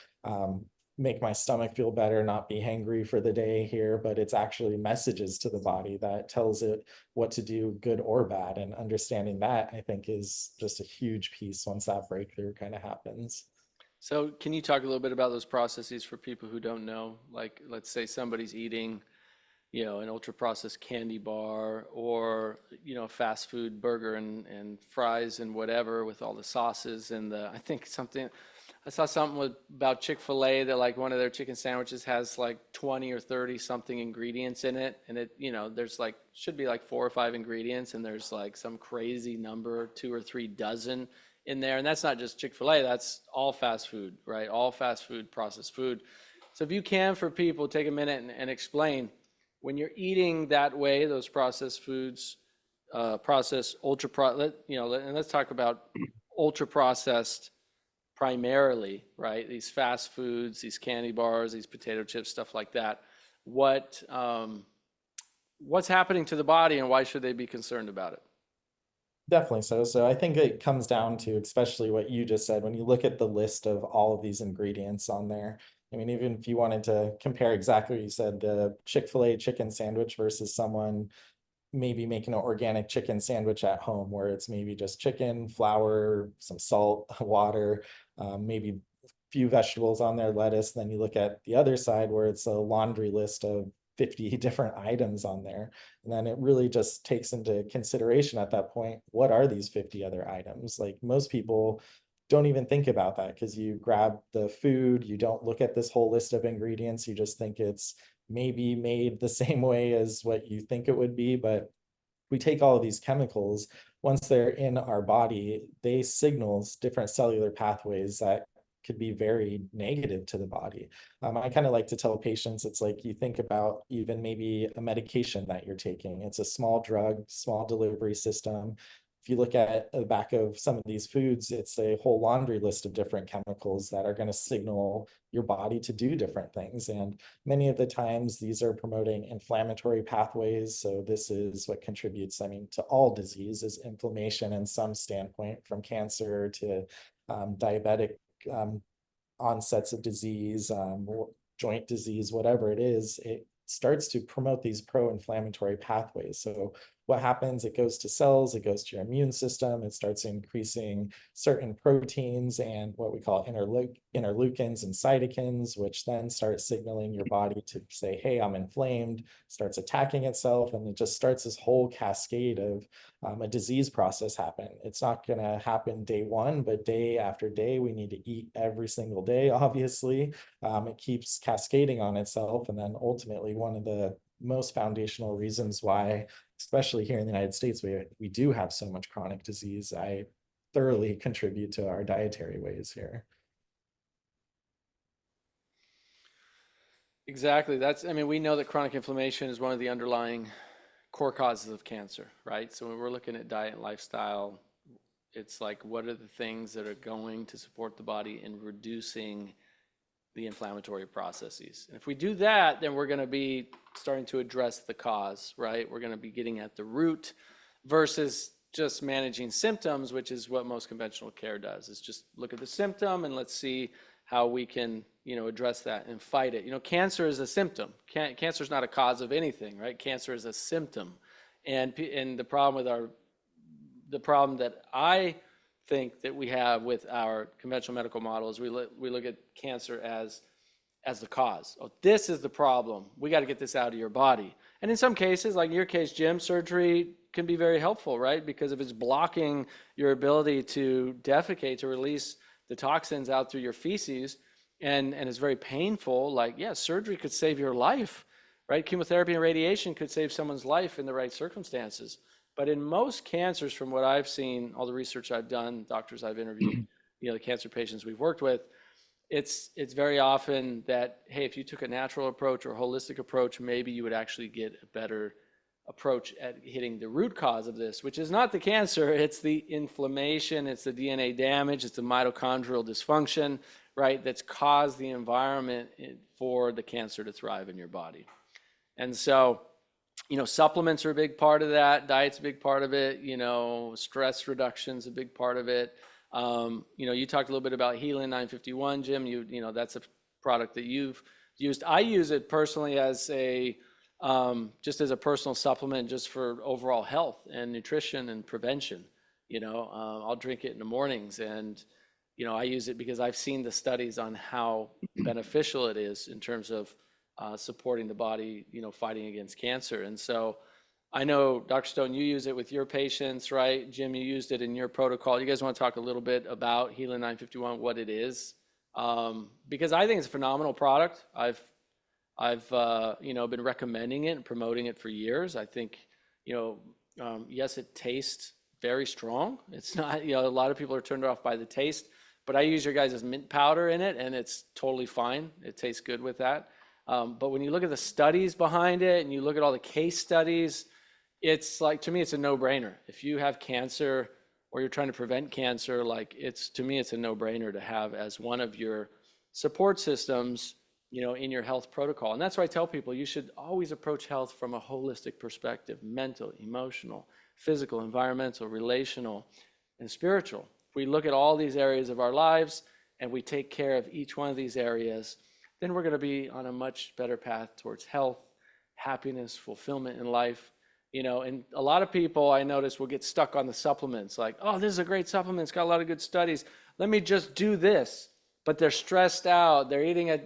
make my stomach feel better, not be hangry for the day here, but it's actually messages to the body that tells it what to do, good or bad. And understanding that, I think, is just a huge piece once that breakthrough kind of happens. So can you talk a little bit about those processes for people who don't know? Like, let's say somebody's eating, an ultra processed candy bar, or, a fast food burger and fries and whatever with all the sauces and I saw something about Chick-fil-A that like one of their chicken sandwiches has like 20 or 30 something ingredients in it. And there's like, should be like 4 or 5 ingredients, and there's like some crazy number, 2 or 3 dozen in there. And that's not just Chick-fil-A, that's all fast food, right? All fast food, processed food. So if you can, for people, take a minute and explain, when you're eating that way, those processed foods, processed and let's talk about ultra processed primarily, right? These fast foods, these candy bars, these potato chips, stuff like that. What's happening to the body, and why should they be concerned about it? Definitely so. So I think it comes down to, especially what you just said, when you look at the list of all of these ingredients on there. I mean, even if you wanted to compare exactly what you said, the Chick-fil-A chicken sandwich versus someone maybe making an organic chicken sandwich at home, where it's maybe just chicken, flour, some salt, water, maybe few vegetables on there, lettuce. Then you look at the other side where it's a laundry list of 50 different items on there. And then it really just takes into consideration at that point, what are these 50 other items? Like most people don't even think about that because you grab the food, you don't look at this whole list of ingredients, you just think it's maybe made the same way as what you think it would be. But we take all of these chemicals, once they're in our body, they signals different cellular pathways that could be very negative to the body. I kind of like to tell patients, it's like you think about even maybe a medication that you're taking. It's a small drug, small delivery system. If you look at the back of some of these foods, it's a whole laundry list of different chemicals that are going to signal your body to do different things. And many of the times these are promoting inflammatory pathways. So this is what contributes, I mean, to all disease is inflammation in some standpoint, from cancer to diabetic onsets of disease, joint disease, whatever it is, it starts to promote these pro-inflammatory pathways. So what happens, it goes to cells, it goes to your immune system, it starts increasing certain proteins and what we call interleukins and cytokines, which then start signaling your body to say, hey, I'm inflamed, starts attacking itself, and it just starts this whole cascade of a disease process happen. It's not going to happen day one, but day after day, we need to eat every single day, obviously. It keeps cascading on itself, and then ultimately one of the most foundational reasons why, especially here in the United States, we do have so much chronic disease. I thoroughly contribute to our dietary ways here. Exactly. I mean, we know that chronic inflammation is one of the underlying core causes of cancer, right? So when we're looking at diet and lifestyle, it's like, what are the things that are going to support the body in reducing the inflammatory processes? And if we do that, then we're going to be starting to address the cause, right? We're going to be getting at the root versus just managing symptoms, which is what most conventional care does, is just look at the symptom and let's see how we can, address that and fight it. Cancer is a symptom. Cancer is not a cause of anything, right? Cancer is a symptom. And the problem that I think that we have with our conventional medical model is we look at cancer as the cause. Oh, this is the problem. We got to get this out of your body. And in some cases, like in your case, Jim, surgery can be very helpful, right? Because if it's blocking your ability to defecate, to release the toxins out through your feces, and it's very painful, like, yeah, surgery could save your life, right? Chemotherapy and radiation could save someone's life in the right circumstances. But in most cancers, from what I've seen, all the research I've done, doctors I've interviewed, the cancer patients we've worked with, it's very often that, hey, if you took a natural approach or a holistic approach, maybe you would actually get a better approach at hitting the root cause of this, which is not the cancer, it's the inflammation, it's the DNA damage, it's the mitochondrial dysfunction, right, that's caused the environment for the cancer to thrive in your body. And so, supplements are a big part of that. Diet's a big part of it. Stress reduction's a big part of it. You talked a little bit about Healing 951, Jim. That's a product that you've used. I use it personally as just as a personal supplement, just for overall health and nutrition and prevention. I'll drink it in the mornings, and I use it because I've seen the studies on how beneficial it is in terms of supporting the body, fighting against cancer. And so I know, Dr. Stone, you use it with your patients, right? Jim, you used it in your protocol. You guys want to talk a little bit about Healing 951, what it is? Because I think it's a phenomenal product. I've been recommending it and promoting it for years. I think, yes, it tastes very strong. It's not, a lot of people are turned off by the taste, but I use your guys' mint powder in it, and it's totally fine. It tastes good with that. But when you look at the studies behind it and you look at all the case studies, it's like, to me, it's a no-brainer. If you have cancer or you're trying to prevent cancer, to me, it's a no-brainer to have as one of your support systems, in your health protocol. And that's why I tell people you should always approach health from a holistic perspective: mental, emotional, physical, environmental, relational, and spiritual. If we look at all these areas of our lives and we take care of each one of these areas, then we're going to be on a much better path towards health, happiness, fulfillment in life. And a lot of people, I notice, will get stuck on the supplements, like, oh, this is a great supplement, it's got a lot of good studies, let me just do this. but they're stressed out. They're eating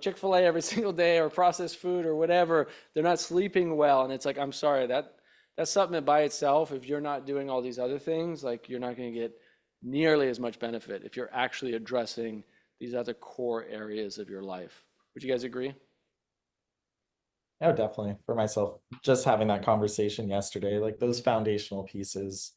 Chick-fil-A every single day or processed food or whatever. They're not sleeping well. And it's like, I'm sorry, that's something that by itself, if you're not doing all these other things, like you're not going to get nearly as much benefit if you're actually addressing these other core areas of your life. Would you guys agree? Oh, definitely. For myself, just having that conversation yesterday, like those foundational pieces,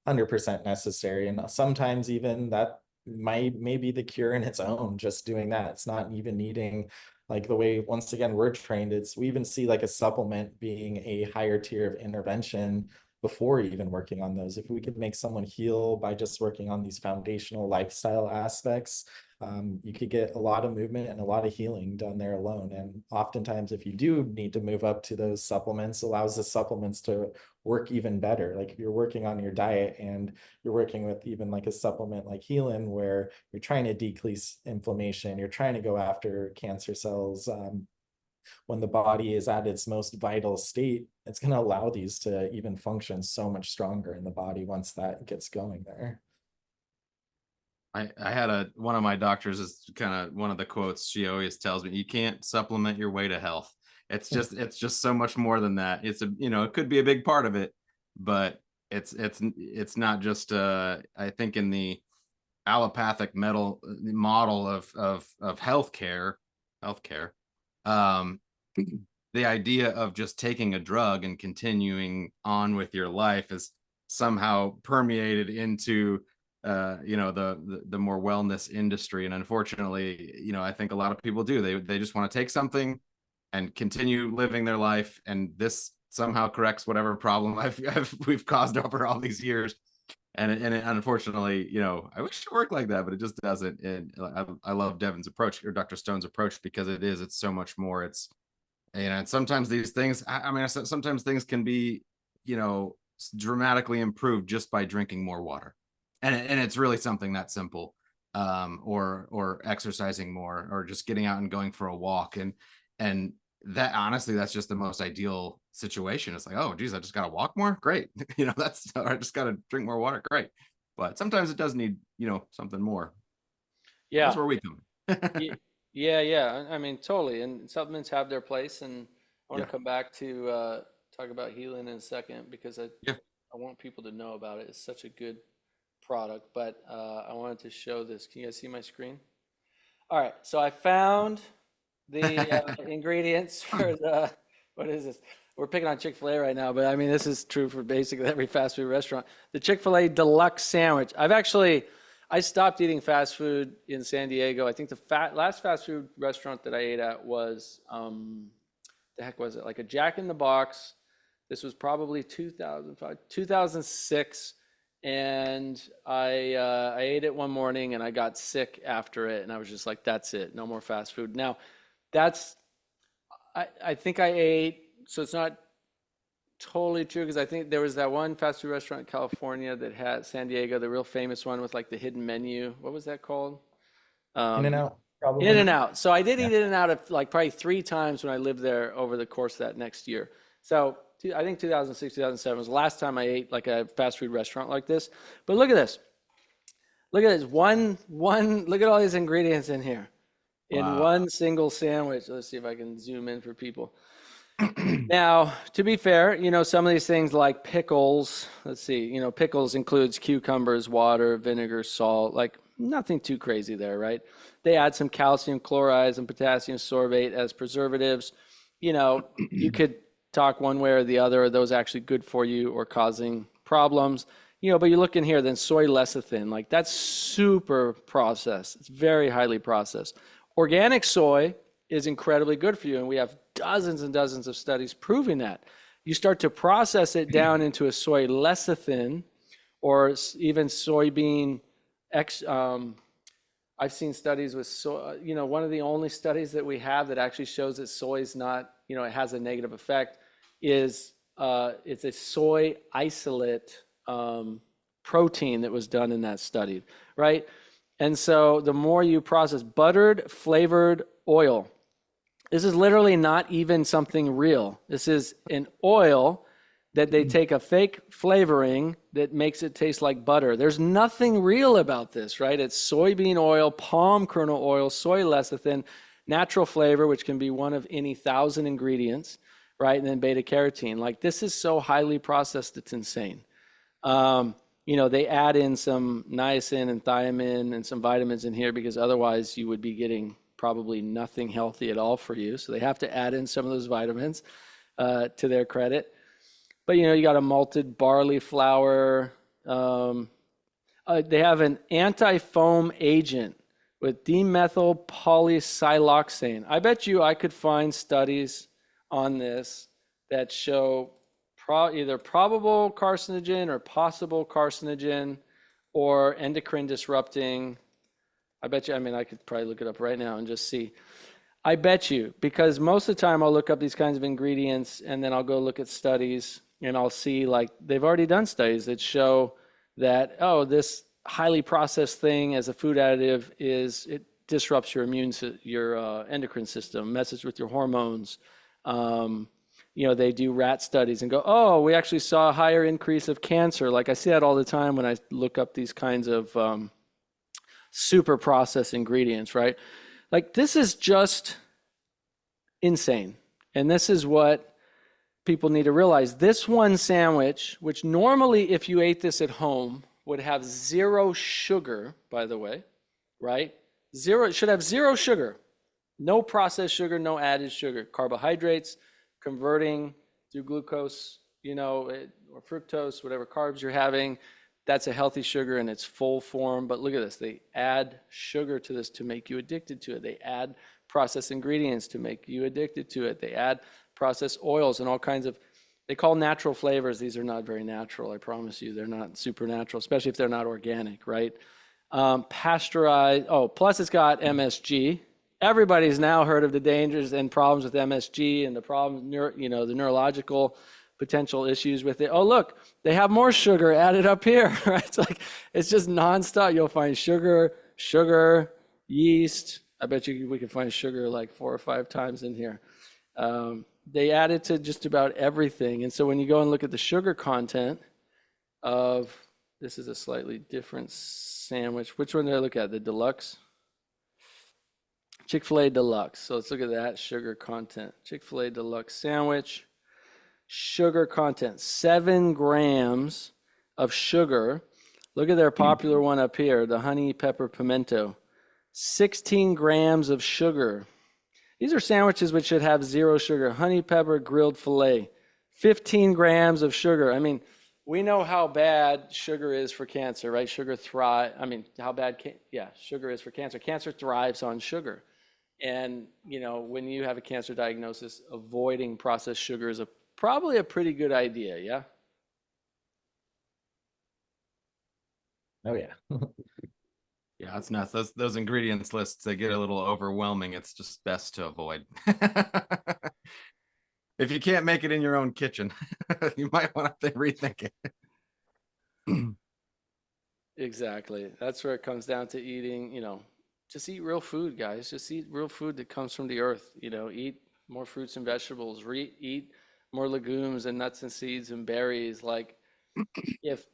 100% necessary. And sometimes even that may be the cure in its own, just doing that. It's not even needing, like the way, once again, we're trained, we even see like a supplement being a higher tier of intervention before even working on those. If we could make someone heal by just working on these foundational lifestyle aspects, you could get a lot of movement and a lot of healing done there alone. And oftentimes, if you do need to move up to those supplements, allows the supplements to work even better. Like if you're working on your diet and you're working with even like a supplement like Healin, where you're trying to decrease inflammation, you're trying to go after cancer cells, when the body is at its most vital state, it's going to allow these to even function so much stronger in the body once that gets going there. I had one of my doctors is kind of one of the quotes she always tells me, you can't supplement your way to health. It's just so much more than that. It's it could be a big part of it, but it's not just I think in the allopathic model of healthcare, the idea of just taking a drug and continuing on with your life is somehow permeated into the more wellness industry. And unfortunately, I think a lot of people do, they just want to take something and continue living their life, and this somehow corrects whatever problem we've caused over all these years. And unfortunately, I wish it worked like that, but it just doesn't. And I love Devin's approach, or Dr. Stone's approach, because it's so much more. It's, and sometimes these things, sometimes things can be, dramatically improved just by drinking more water. And it's really something that simple, or exercising more, or just getting out and going for a walk. And that, honestly, that's just the most ideal situation. It's like, oh geez, I just got to walk more. Great. I just got to drink more water. Great. But sometimes it does need, something more. Yeah. That's where we come. Yeah. I mean, totally. And supplements have their place. And I want to come back to talk about Healin in a second, because I want people to know about it. It's such a good product. But I wanted to show this. Can you guys see my screen? All right. So I found the ingredients for what is this? We're picking on Chick-fil-A right now, but I mean, this is true for basically every fast food restaurant. The Chick-fil-A deluxe sandwich. I stopped eating fast food in San Diego. I think the last fast food restaurant that I ate at was, the heck was it? Like a Jack in the Box. This was probably 2005, 2006. And I ate it one morning and I got sick after it. And I was just like, that's it. No more fast food. Now, I think I ate, so it's not totally true, because I think there was that one fast food restaurant in California that had, San Diego, the real famous one with like the hidden menu. What was that called? In-N-Out, probably. In-N-Out. So I did eat In-N-Out like probably 3 times when I lived there over the course of that next year. So I think 2006, 2007 was the last time I ate like a fast food restaurant like this. But look at this. Look at this. Look at all these ingredients in here. In one single sandwich. Let's see if I can zoom in for people. Now, to be fair, some of these things like pickles, let's see, pickles includes cucumbers, water, vinegar, salt, like nothing too crazy there, right? They add some calcium chloride and potassium sorbate as preservatives. You could talk one way or the other, are those actually good for you or causing problems? But you look in here, then soy lecithin, like that's super processed. It's very highly processed. Organic soy is incredibly good for you, and we have dozens and dozens of studies proving that. You start to process it down into a soy lecithin, or even soybean I've seen studies with soy. One of the only studies that we have that actually shows that soy is not, it has a negative effect, is it's a soy isolate protein that was done in that study, right? And so the more you process buttered flavored oil, this is literally not even something real. This is an oil that they take a fake flavoring that makes it taste like butter. There's nothing real about this, right? It's soybean oil, palm kernel oil, soy lecithin, natural flavor, which can be one of any 1,000 ingredients, right? And then beta carotene. Like, this is so highly processed, it's insane. They add in some niacin and thiamine and some vitamins in here because otherwise you would be getting probably nothing healthy at all for you. So they have to add in some of those vitamins to their credit. But, you got a malted barley flour. They have an anti-foam agent with dimethyl polysiloxane. I bet you I could find studies on this that show either probable carcinogen or possible carcinogen or endocrine disrupting. I bet you, I could probably look it up right now and just see. I bet you, because most of the time I'll look up these kinds of ingredients and then I'll go look at studies and I'll see, like, they've already done studies that show that, this highly processed thing as a food additive it disrupts your your endocrine system, messes with your hormones. They do rat studies and go, we actually saw a higher increase of cancer. Like, I see that all the time when I look up these kinds of super processed ingredients, right? Like, this is just insane. And this is what people need to realize. This one sandwich, which normally if you ate this at home would have 0 sugar, by the way, right? It should have 0 sugar. No processed sugar, no added sugar. Carbohydrates, converting through glucose, or fructose, whatever carbs you're having. That's a healthy sugar in its full form. But look at this. They add sugar to this to make you addicted to it. They add processed ingredients to make you addicted to it. They add processed oils and all kinds of, they call natural flavors. These are not very natural. I promise you, they're not supernatural, especially if they're not organic, right? Pasteurized. Plus it's got MSG. Everybody's now heard of the dangers and problems with MSG and the problems, the neurological potential issues with it. Oh, look, they have more sugar added up here, right? It's just nonstop. You'll find sugar, yeast. I bet you we can find sugar like 4 or 5 times in here. They add it to just about everything. And so when you go and look at the sugar content of, this is a slightly different sandwich. Which one did I look at? The deluxe? Chick-fil-A Deluxe. So let's look at that sugar content. Chick-fil-A Deluxe sandwich. Sugar content, 7 grams of sugar. Look at their popular one up here, the honey pepper pimento. 16 grams of sugar. These are sandwiches which should have 0 sugar. Honey pepper grilled filet. 15 grams of sugar. We know how bad sugar is for cancer, right? Sugar is for cancer. Cancer thrives on sugar. And, when you have a cancer diagnosis, avoiding processed sugar is probably a pretty good idea, yeah? Oh, yeah. Yeah, that's nuts. Those ingredients lists, they get a little overwhelming. It's just best to avoid. If you can't make it in your own kitchen, you might want to rethink it. Exactly. That's where it comes down to eating, just eat real food, guys. Just eat real food that comes from the earth. Eat more fruits and vegetables. Eat more legumes and nuts and seeds and berries. Like, if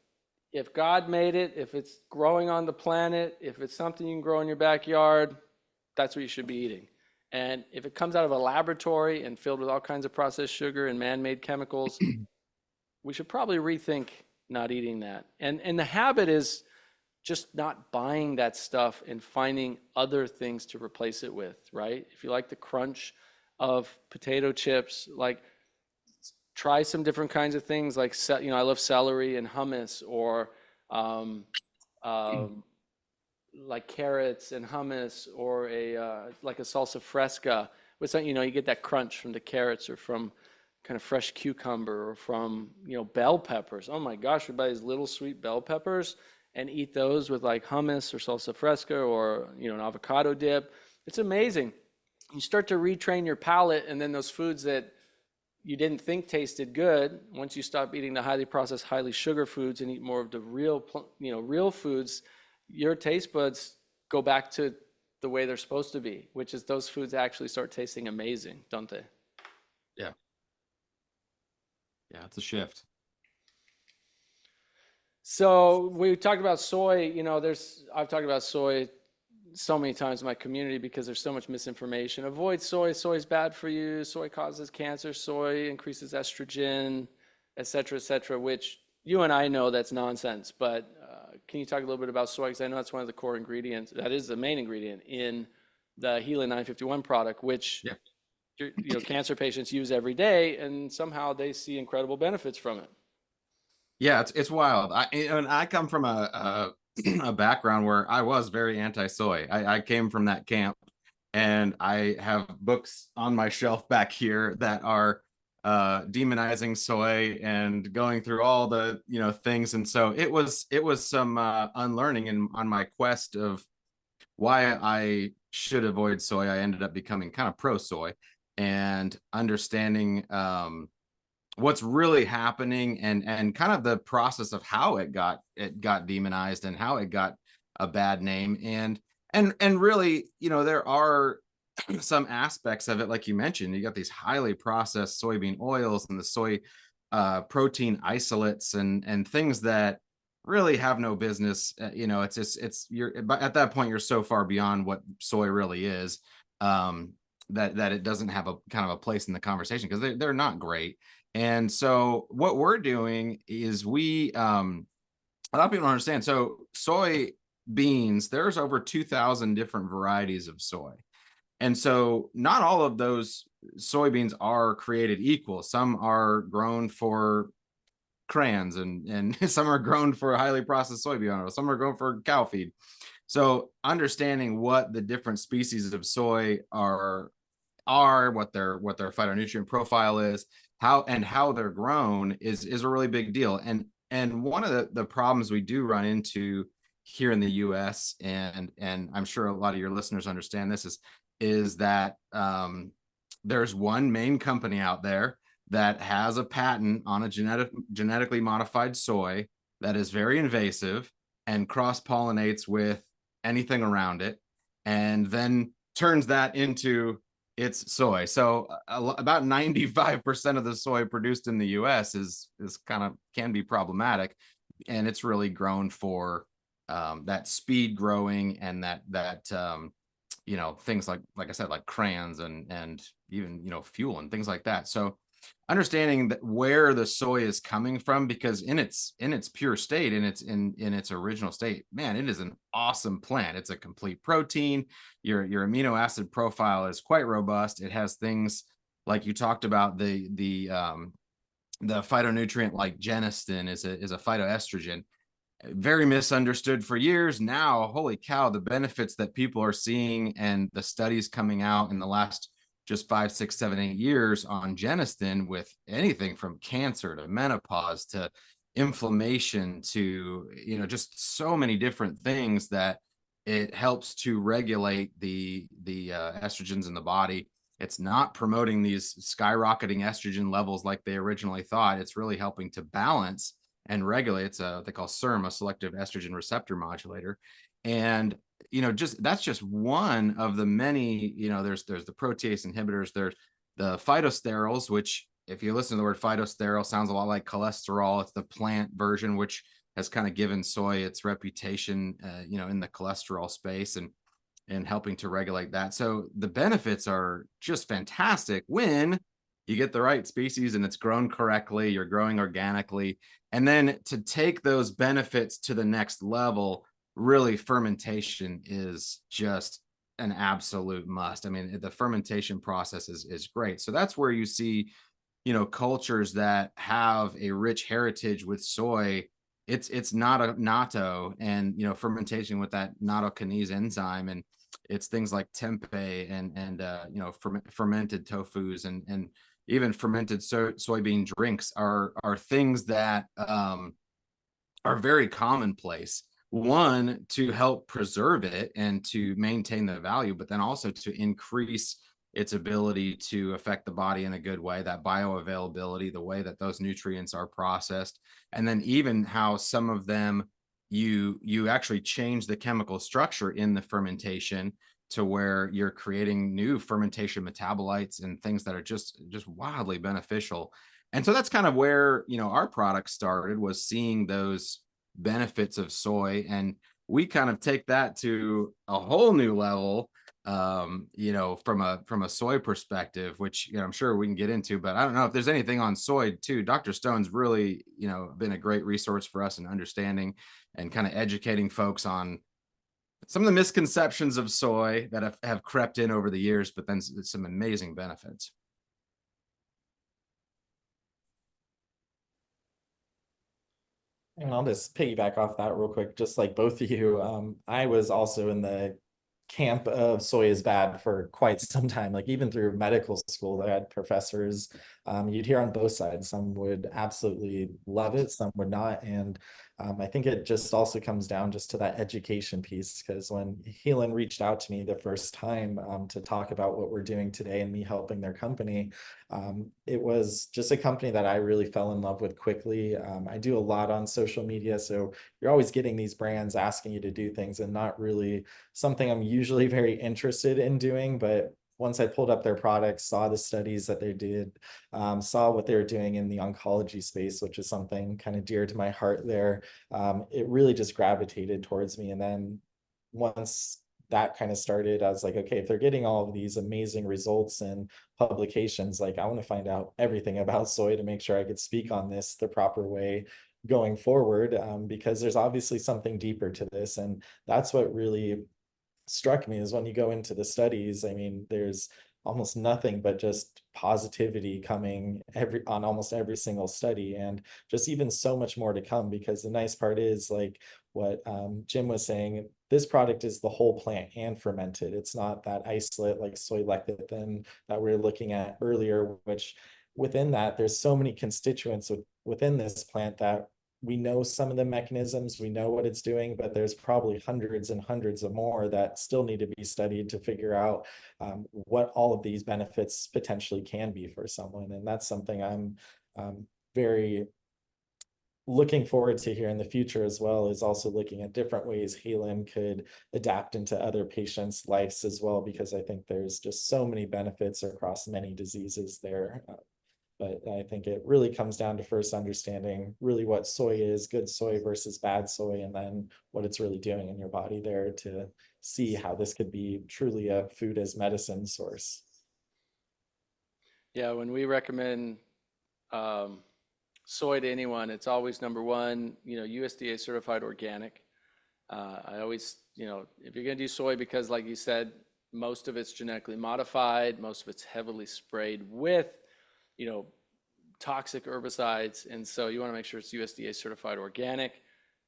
God made it, if it's growing on the planet, if it's something you can grow in your backyard, that's what you should be eating. And if it comes out of a laboratory and filled with all kinds of processed sugar and man-made chemicals, we should probably rethink not eating that. And the habit is just not buying that stuff and finding other things to replace it with, right? If you like the crunch of potato chips, like, try some different kinds of things, like, I love celery and hummus, or like carrots and hummus, or like a salsa fresca with something, you get that crunch from the carrots, or from kind of fresh cucumber, or from, bell peppers. Oh my gosh, we buy these little sweet bell peppers and eat those with like hummus or salsa fresca, or, an avocado dip. It's amazing. You start to retrain your palate, and then those foods that you didn't think tasted good, once you stop eating the highly processed, highly sugar foods and eat more of the real foods, your taste buds go back to the way they're supposed to be, which is those foods actually start tasting amazing, don't they? Yeah. Yeah, it's a shift. So we talked about soy. I've talked about soy so many times in my community because there's so much misinformation. Avoid soy. Soy is bad for you. Soy causes cancer. Soy increases estrogen, et cetera, which you and I know that's nonsense. But can you talk a little bit about soy? Because I know that's one of the core ingredients. That is the main ingredient in the Helium 951 product, which Yeah. cancer patients use every day, and somehow they see incredible benefits from it. Yeah, it's wild. I come from a background where I was very anti-soy. I came from that camp, and I have books on my shelf back here that are demonizing soy and going through all the things. And so it was some unlearning, and on my quest of why I should avoid soy, I ended up becoming kind of pro soy and understanding what's really happening, and kind of the process of how it got demonized and how it got a bad name. And really, there are some aspects of it, like you mentioned. You got these highly processed soybean oils and the soy protein isolates and things that really have no business. It's just you're at that point, you're so far beyond what soy really is, that it doesn't have a kind of a place in the conversation, because they're not great. And so what we're doing is a lot of people don't understand. So soy beans, there's over 2,000 different varieties of soy. And so not all of those soybeans are created equal. Some are grown for crayons, and some are grown for highly processed soybean oil. Some are grown for cow feed. So understanding what the different species of soy are, what their phytonutrient profile is, how they're grown is a really big deal. And one of the problems we do run into here in the US, and I'm sure a lot of your listeners understand this, is that there's one main company out there that has a patent on a genetically modified soy that is very invasive and cross-pollinates with anything around it, and then turns that into its soy. So about 95% of the soy produced in the US is can be problematic, and it's really grown for that speed growing, and that things like I said, like crayons and even fuel and things like that. So understanding that where the soy is coming from, because in its pure state, in its original state, man, it is an awesome plant. It's a complete protein. Your amino acid profile is quite robust. It has things like you talked about, the phytonutrient like genistin is a phytoestrogen, very misunderstood for years. Now, holy cow, the benefits that people are seeing, and the studies coming out in the last just 5, 6, 7, 8 years on genistin, with anything from cancer to menopause to inflammation to just so many different things, that it helps to regulate the estrogens in the body. It's not promoting these skyrocketing estrogen levels like they originally thought. It's really helping to balance and regulate. It's what they call SERM, a selective estrogen receptor modulator. And that's just one of the many. There's the protease inhibitors, there's the phytosterols, which, if you listen to the word phytosterol, sounds a lot like cholesterol. It's the plant version, which has kind of given soy its reputation in the cholesterol space, and helping to regulate that. So the benefits are just fantastic when you get the right species and it's grown correctly, you're growing organically. And then to take those benefits to the next level, really, fermentation is just an absolute must. I mean, the fermentation process is great. So that's where you see, cultures that have a rich heritage with soy. It's not a natto, and fermentation with that nattokinase enzyme, and it's things like tempeh and fermented tofus, and even fermented soybean drinks are things that are very commonplace. One, to help preserve it and to maintain the value, but then also to increase its ability to affect the body in a good way, that bioavailability, the way that those nutrients are processed, and then even how some of them, you actually change the chemical structure in the fermentation to where you're creating new fermentation metabolites and things that are just wildly beneficial. And so that's kind of where our product started, was seeing those benefits of soy. And we kind of take that to a whole new level, from a soy perspective, which I'm sure we can get into. But I don't know if there's anything on soy too. Dr. Stone's really been a great resource for us in understanding and kind of educating folks on some of the misconceptions of soy that have crept in over the years, but then some amazing benefits. And I'll just piggyback off that real quick, just like both of you. I was also in the camp of soy is bad for quite some time. Like even through medical school, I had professors, you'd hear on both sides. Some would absolutely love it, some would not. And I think it just also comes down just to that education piece, because when Healan reached out to me the first time to talk about what we're doing today and me helping their company, it was just a company that I really fell in love with quickly. I do a lot on social media, so you're always getting these brands asking you to do things and not really something I'm usually very interested in doing. But once I pulled up their products, saw the studies that they did, saw what they were doing in the oncology space, which is something kind of dear to my heart there, it really just gravitated towards me. And then once that kind of started, I was like, okay, if they're getting all of these amazing results and publications, like I want to find out everything about soy to make sure I could speak on this the proper way going forward, because there's obviously something deeper to this. And that's what really struck me, is when you go into the studies, I mean, there's almost nothing but just positivity coming on almost every single study, and just even so much more to come. Because the nice part is, like what Jim was saying, this product is the whole plant and fermented. It's not that isolate like soy lecithin that we were looking at earlier, which within that there's so many constituents within this plant that we know some of the mechanisms, we know what it's doing, but there's probably hundreds and hundreds of more that still need to be studied to figure out what all of these benefits potentially can be for someone. And that's something I'm very looking forward to here in the future, as well as also looking at different ways Healan could adapt into other patients' lives as well, because I think there's just so many benefits across many diseases there. But I think it really comes down to first understanding really what soy is, good soy versus bad soy, and then what it's really doing in your body there to see how this could be truly a food as medicine source. Yeah, when we recommend um, soy to anyone, it's always number one, USDA certified organic. I always, if you're going to do soy, because like you said, most of it's genetically modified, most of it's heavily sprayed with, toxic herbicides. And so you want to make sure it's USDA certified organic,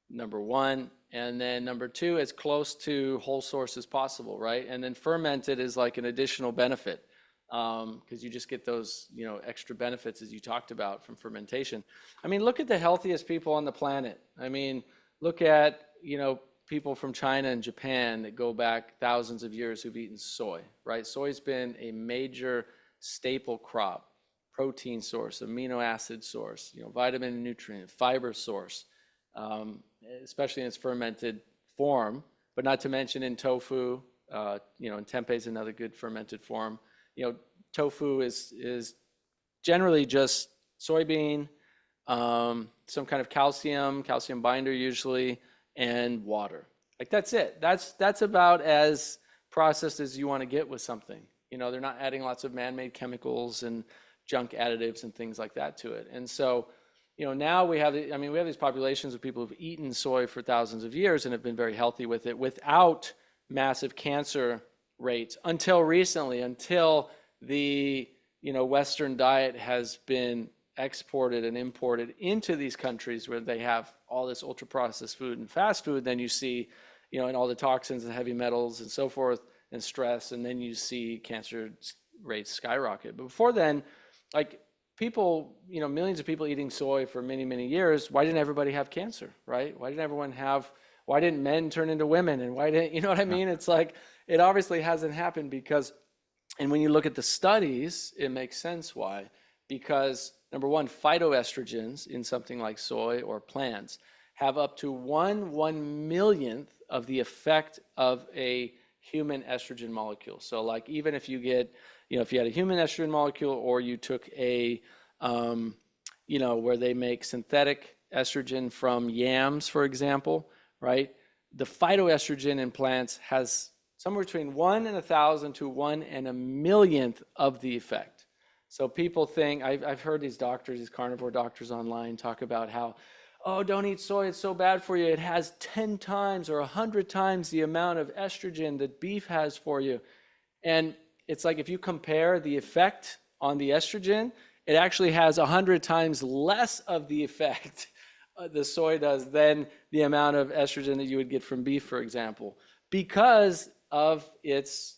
number one. And then number two, as close to whole source as possible, right? And then fermented is like an additional benefit, because you just get those, extra benefits as you talked about from fermentation. I mean, look at the healthiest people on the planet. I mean, look at, people from China and Japan that go back thousands of years who've eaten soy, right? Soy's been a major staple crop, protein source, amino acid source, vitamin and nutrient, fiber source, especially in its fermented form, but not to mention in tofu, and tempeh is another good fermented form. Tofu is generally just soybean, some kind of calcium binder usually, and water. Like that's it. That's about as processed as you want to get with something. They're not adding lots of man-made chemicals and junk additives and things like that to it. And so, now we have these populations of people who've eaten soy for thousands of years and have been very healthy with it without massive cancer rates until recently, until the, Western diet has been exported and imported into these countries where they have all this ultra processed food and fast food. Then you see, and all the toxins and heavy metals and so forth and stress, and then you see cancer rates skyrocket. But before then, like people, millions of people eating soy for many, many years, why didn't everybody have cancer, right? Why didn't men turn into women? And why didn't, you know what I mean? It's like, it obviously hasn't happened because, and when you look at the studies, it makes sense why. Because number one, phytoestrogens in something like soy or plants have up to 1/1,000,000th of the effect of a human estrogen molecule. So like even if you get, if you had a human estrogen molecule, or you took a, where they make synthetic estrogen from yams, for example, right? The phytoestrogen in plants has somewhere between 1 in 1,000 to 1 in a millionth of the effect. So people think, I've heard these doctors, these carnivore doctors online talk about how, oh, don't eat soy, it's so bad for you. It has 10 times or 100 times the amount of estrogen that beef has for you. And it's like if you compare the effect on the estrogen, it actually has 100 times less of the effect the soy does than the amount of estrogen that you would get from beef, for example, because of its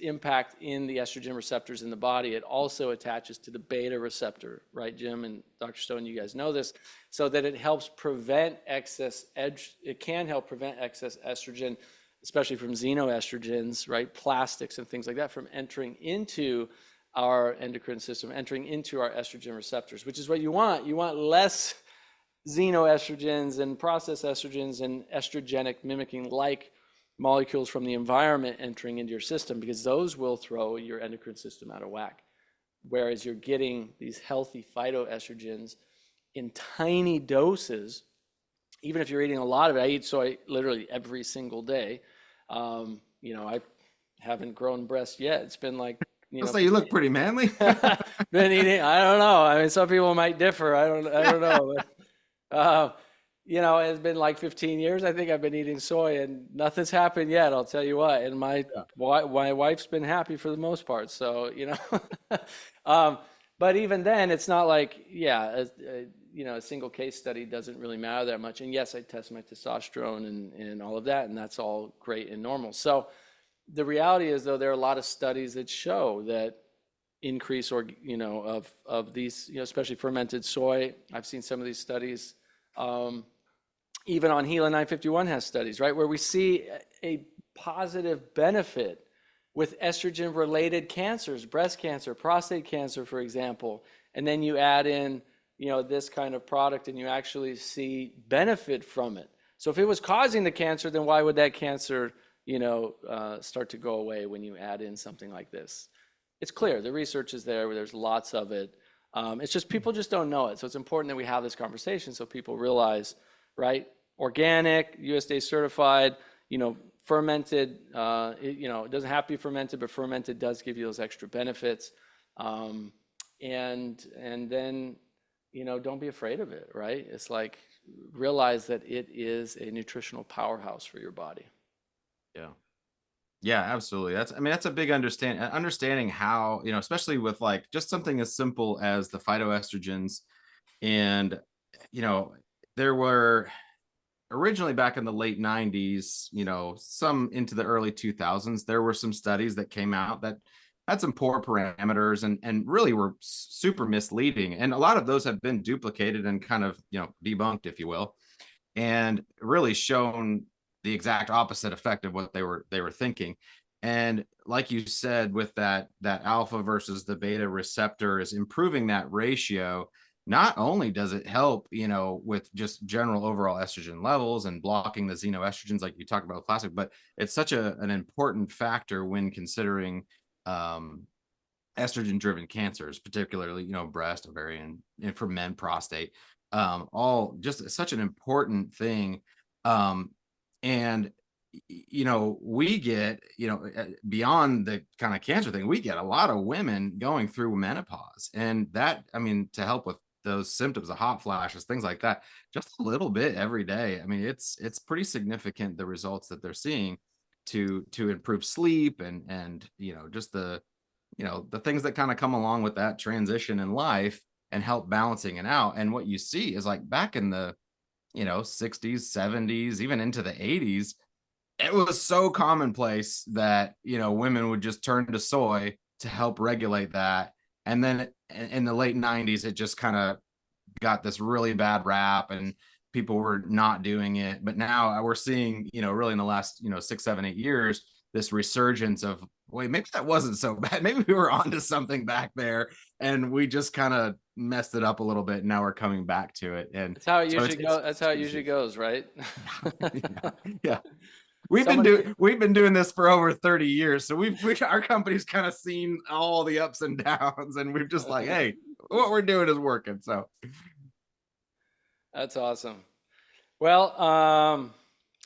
impact in the estrogen receptors in the body. It also attaches to the beta receptor, right, Jim and Dr. Stone, you guys know this, so that it helps prevent it can help prevent excess estrogen, especially from xenoestrogens, right, plastics and things like that, from entering into our endocrine system, entering into our estrogen receptors, which is what you want. You want less xenoestrogens and processed estrogens and estrogenic mimicking like molecules from the environment entering into your system, because those will throw your endocrine system out of whack. Whereas you're getting these healthy phytoestrogens in tiny doses, even if you're eating a lot of it. I eat soy literally every single day. I haven't grown breasts yet. It's been like, So you look pretty manly. been eating, I don't know. I mean, some people might differ. I don't know. But, it's been like 15 years. I think I've been eating soy and nothing's happened yet. I'll tell you what. And my wife's been happy for the most part. So, but even then it's not like, a single case study doesn't really matter that much. And yes, I test my testosterone and all of that, and that's all great and normal. So the reality is, though, there are a lot of studies that show that increase of these, especially fermented soy. I've seen some of these studies. Even on HeLa 951 has studies, right, where we see a positive benefit with estrogen-related cancers, breast cancer, prostate cancer, for example. And then you add in, this kind of product and you actually see benefit from it. So if it was causing the cancer, then why would that cancer, start to go away when you add in something like this? It's clear. The research is there. There's lots of it. It's just people just don't know it. So it's important that we have this conversation so people realize, right? Organic, USDA certified, fermented, it doesn't have to be fermented, but fermented does give you those extra benefits. And then, don't be afraid of it, right? It's like, realize that it is a nutritional powerhouse for your body. Yeah. Yeah, absolutely. That's a big understanding how, especially with like just something as simple as the phytoestrogens. And, there were originally back in the late 90s, some into the early 2000s, there were some studies that came out that had some poor parameters and really were super misleading. And a lot of those have been duplicated and kind of, debunked, if you will, and really shown the exact opposite effect of what they were thinking. And like you said, with that alpha versus the beta receptor is improving that ratio. Not only does it help, with just general overall estrogen levels and blocking the xenoestrogens, like you talked about with plastic, but it's such an important factor when considering estrogen-driven cancers, particularly, breast, ovarian, and for men, prostate, all just such an important thing. And we get, beyond the kind of cancer thing, we get a lot of women going through menopause, and that, to help with those symptoms of hot flashes, things like that, just a little bit every day. It's pretty significant, the results that they're seeing to improve sleep and just the things that kind of come along with that transition in life and help balancing it out. And what you see is like back in the 60s, 70s, even into the 80s, it was so commonplace that women would just turn to soy to help regulate that. And then in the late 90s, it just kind of got this really bad rap and people were not doing it. But now we're seeing, really in the last 6, 7, 8 years, this resurgence of, wait, maybe that wasn't so bad. Maybe we were onto something back there and we just kind of messed it up a little bit. And now we're coming back to it. And that's how it usually goes. That's how it usually goes, right? Yeah. We've been doing this for over 30 years. So our company's kind of seen all the ups and downs, and we've just like, hey, what we're doing is working. So That's awesome. Well,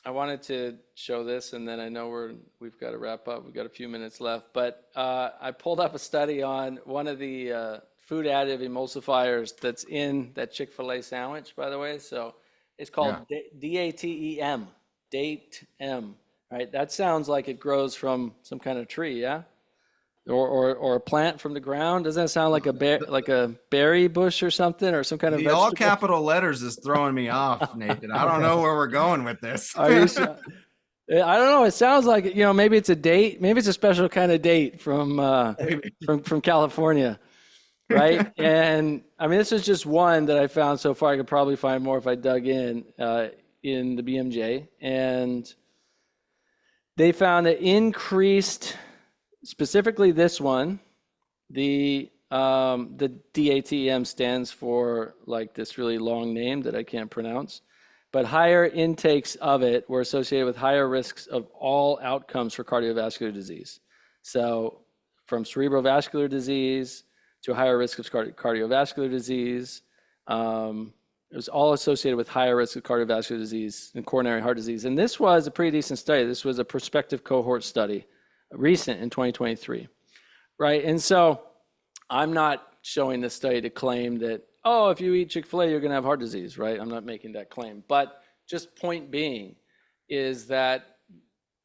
I wanted to show this, and then I know we've got to wrap up. We've got a few minutes left, but I pulled up a study on one of the food additive emulsifiers that's in that Chick-fil-A sandwich, by the way. So it's Yeah. called DATEM, DATEM, right? That sounds like it grows from some kind of tree, yeah? Or a plant from the ground. Doesn't that sound like a berry bush or something, or some kind of The all vegetable? capital letters is throwing me off, Nathan. I don't know where we're going with this. Are you sure? I don't know. It sounds like, maybe it's a date. Maybe it's a special kind of date Maybe. from California, right? And I mean, this is just one that I found so far. I could probably find more if I dug in the BMJ, and they found that increased, specifically this one, the DATM stands for like this really long name that I can't pronounce. But higher intakes of it were associated with higher risks of all outcomes for cardiovascular disease. So from cerebrovascular disease to higher risk of cardiovascular disease, it was all associated with higher risk of cardiovascular disease and coronary heart disease. And this was a pretty decent study. This was a prospective cohort study, recent in 2023, right? And so I'm not showing this study to claim that, oh, if you eat Chick-fil-A, you're going to have heart disease, right? I'm not making that claim. But just point being is that,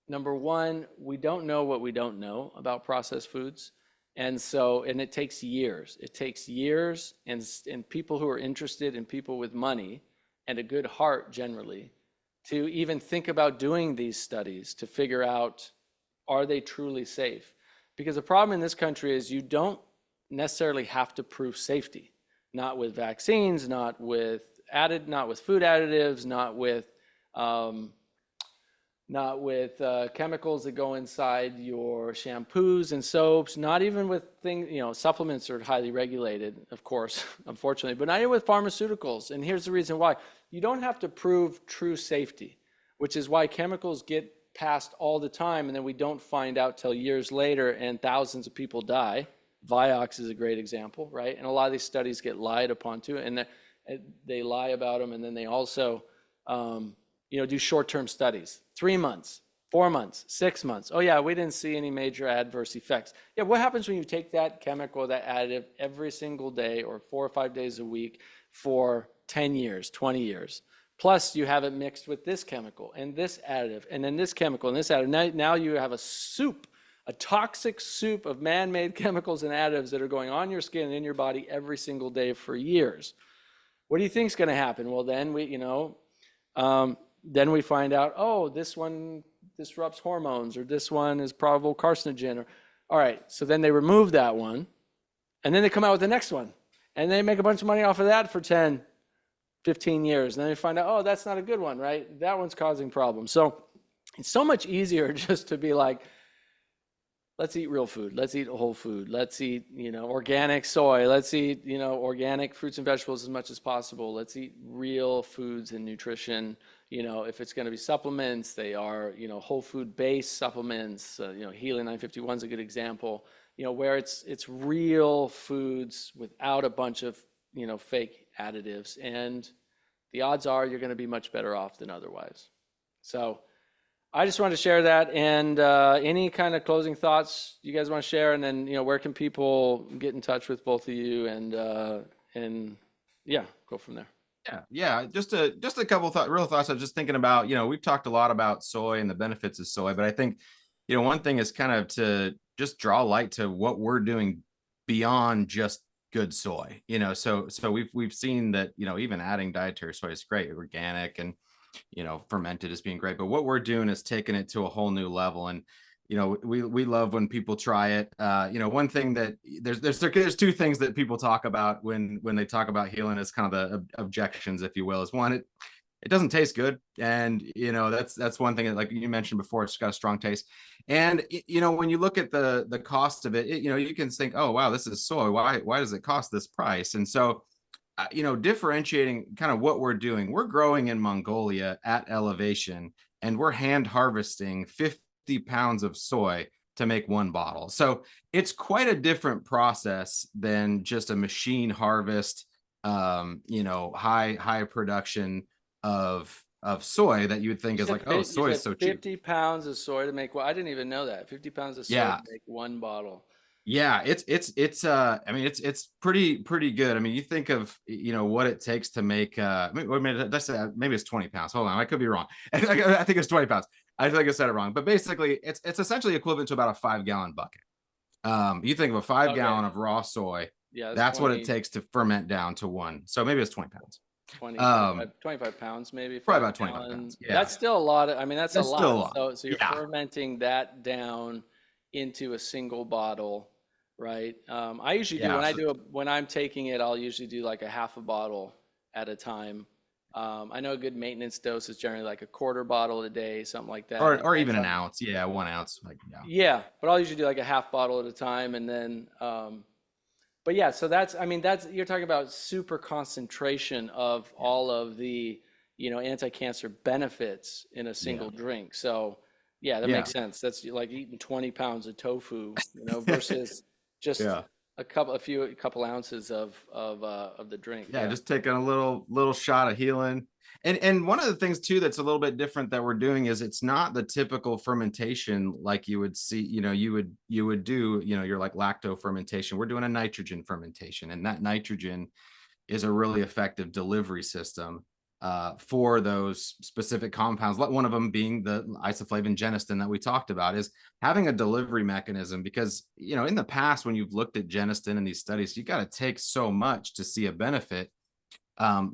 number one, we don't know what we don't know about processed foods. And it takes years. It takes years, and people who are interested, and people with money and a good heart generally, to even think about doing these studies to figure out, are they truly safe? Because the problem in this country is you don't necessarily have to prove safety. Not with vaccines, not with food additives, not with chemicals that go inside your shampoos and soaps, not even with things, supplements are highly regulated, of course, unfortunately, but not even with pharmaceuticals. And here's the reason why. You don't have to prove true safety, which is why chemicals get passed all the time, and then we don't find out till years later, and thousands of people die. Vioxx is a great example, right? And a lot of these studies get lied upon too, and they lie about them, and then they also do short-term studies, 3 months, 4 months, 6 months. Oh yeah, we didn't see any major adverse effects. Yeah, what happens when you take that chemical, that additive, every single day or 4 or 5 days a week for 10 years, 20 years? Plus you have it mixed with this chemical and this additive, and then this chemical and this additive. Now you have a toxic soup of man-made chemicals and additives that are going on your skin and in your body every single day for years. What do you think is going to happen? Well, then we find out, oh, this one disrupts hormones, or this one is probable carcinogen. All right, so then they remove that one, and then they come out with the next one, and they make a bunch of money off of that for 10, 15 years. And then they find out, oh, that's not a good one, right? That one's causing problems. So it's so much easier just to be like, let's eat real food. Let's eat whole food. Let's eat, organic soy. Let's eat, organic fruits and vegetables as much as possible. Let's eat real foods and nutrition. If it's going to be supplements, they are, whole food based supplements. Healing 951 is a good example. Where it's real foods without a bunch of, fake additives. And the odds are you're going to be much better off than otherwise. So I just wanted to share that, and any kind of closing thoughts you guys want to share, and then where can people get in touch with both of you, and yeah, go from there. Yeah. Just a couple real thoughts. I was just thinking about, we've talked a lot about soy and the benefits of soy, but I think, one thing is kind of to just draw light to what we're doing beyond just good soy. So we've seen that, even adding dietary soy is great, organic and fermented as being great, but what we're doing is taking it to a whole new level. And we love when people try it. One thing that there's two things that people talk about when they talk about healing is kind of the objections, if you will. Is one, it doesn't taste good, and that's one thing that, like you mentioned before, it's got a strong taste. And when you look at the cost of it, you can think, oh wow, this is soy, why does it cost this price? And so differentiating kind of what we're doing. We're growing in Mongolia at elevation, and we're hand harvesting 50 pounds of soy to make one bottle. So it's quite a different process than just a machine harvest high production of soy that you would think is like, oh, You soy is said so cheap. 50 pounds of soy to make, well, I didn't even know that. 50 pounds of soy to Yeah. make one bottle. Yeah, I mean it's pretty good. I mean, you think of what it takes to make maybe it's 20 pounds. Hold on, I could be wrong. I think it's 20 pounds. I think I said it wrong. But basically it's essentially equivalent to about a 5-gallon bucket. You think of a 5 gallon of raw soy, Yeah, that's that's what it 20, takes to ferment down to one. So maybe it's 20 pounds. 20, Um 25 pounds, maybe Probably 5 about 25 gallon. pounds. Yeah. That's still a lot. I mean, that's a That's still a lot. lot. So you're Yeah. fermenting that down into a single bottle, right? I usually do Yeah. when I'm taking it, I'll usually do like a half a bottle at a time. I know a good maintenance dose is generally like a quarter bottle a day, something like that. Or even an ounce. Yeah, 1 ounce. Like, yeah. Yeah, but I'll usually do like a half bottle at a time, and then but yeah, so I mean, you're talking about super concentration of all of the, anti-cancer benefits in a Yeah. single drink. So yeah, that Yeah. makes sense. That's like eating 20 pounds of tofu, versus just Yeah. a couple ounces of the drink. Yeah, Yeah. just taking a little shot of healing. And one of the things too that's a little bit different that we're doing is it's not the typical fermentation like you would see, you would do, your like lacto fermentation. We're doing a nitrogen fermentation, and that nitrogen is a really effective delivery system for those specific compounds. One of them being the isoflavone genistin that we talked about, is having a delivery mechanism, because in the past when you've looked at genistin in these studies, you got to take so much to see a benefit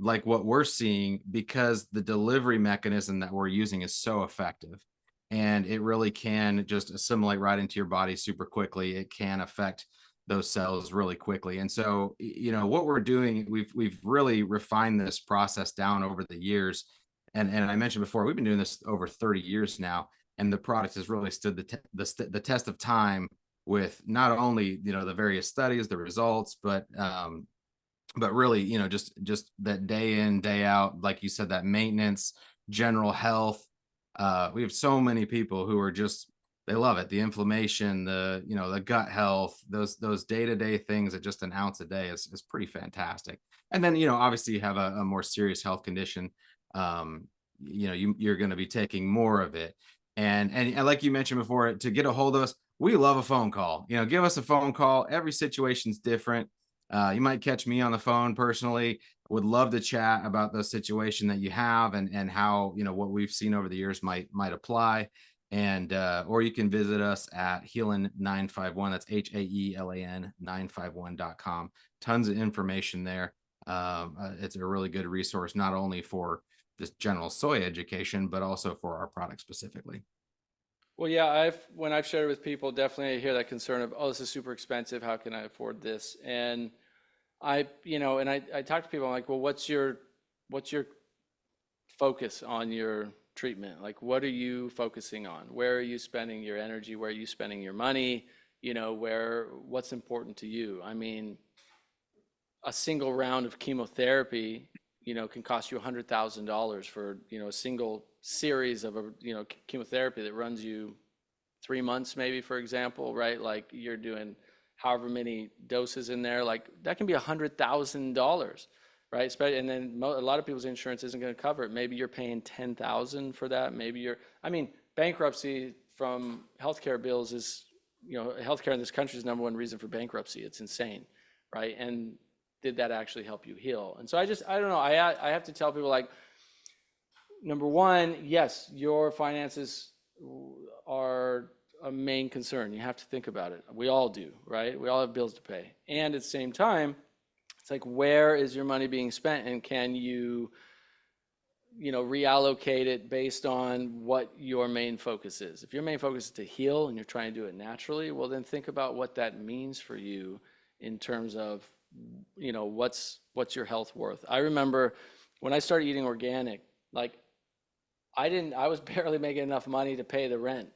like what we're seeing, because the delivery mechanism that we're using is so effective, and it really can just assimilate right into your body super quickly. It can affect those cells really quickly. And so, what we're doing, we've really refined this process down over the years. And I mentioned before, we've been doing this over 30 years now, and the product has really stood the test of time with not only the various studies, the results, but really, just that day in, day out, like you said, that maintenance, general health. We have so many people who are just, they love it. The inflammation, the gut health, those day-to-day things at just an ounce a day is pretty fantastic. And then, obviously you have a more serious health condition. You're going to be taking more of it. And like you mentioned before, to get a hold of us, we love a phone call. Give us a phone call. Every situation's different. You might catch me on the phone personally. Would love to chat about the situation that you have, and how, what we've seen over the years might apply. And or you can visit us at Healin 951. That's HAELAN 951.com. Tons of information there. It's a really good resource, not only for this general soy education, but also for our product specifically. Well, yeah, when I've shared it with people, definitely I hear that concern of, oh, this is super expensive. How can I afford this? And I talk to people, I'm like, well, what's your focus on your treatment? Like, what are you focusing on? Where are you spending your energy? Where are you spending your money? What's important to you? I mean, a single round of chemotherapy, can cost you $100,000 for, a single series of chemotherapy that runs you 3 months, maybe, for example, right? Like, you're doing however many doses in there, like that can be $100,000, right? And then a lot of people's insurance isn't going to cover it. Maybe you're paying $10,000 for that. Maybe bankruptcy from healthcare bills is, healthcare in this country is number one reason for bankruptcy. It's insane, right? And did that actually help you heal? And so I don't know. I have to tell people, like, number one, yes, your finances are a main concern. You have to think about it. We all do, right? We all have bills to pay. And at the same time, it's like, where is your money being spent? And can you, reallocate it based on what your main focus is? If your main focus is to heal and you're trying to do it naturally, well, then think about what that means for you in terms of, what's your health worth? I remember when I started eating organic, like, I was barely making enough money to pay the rent,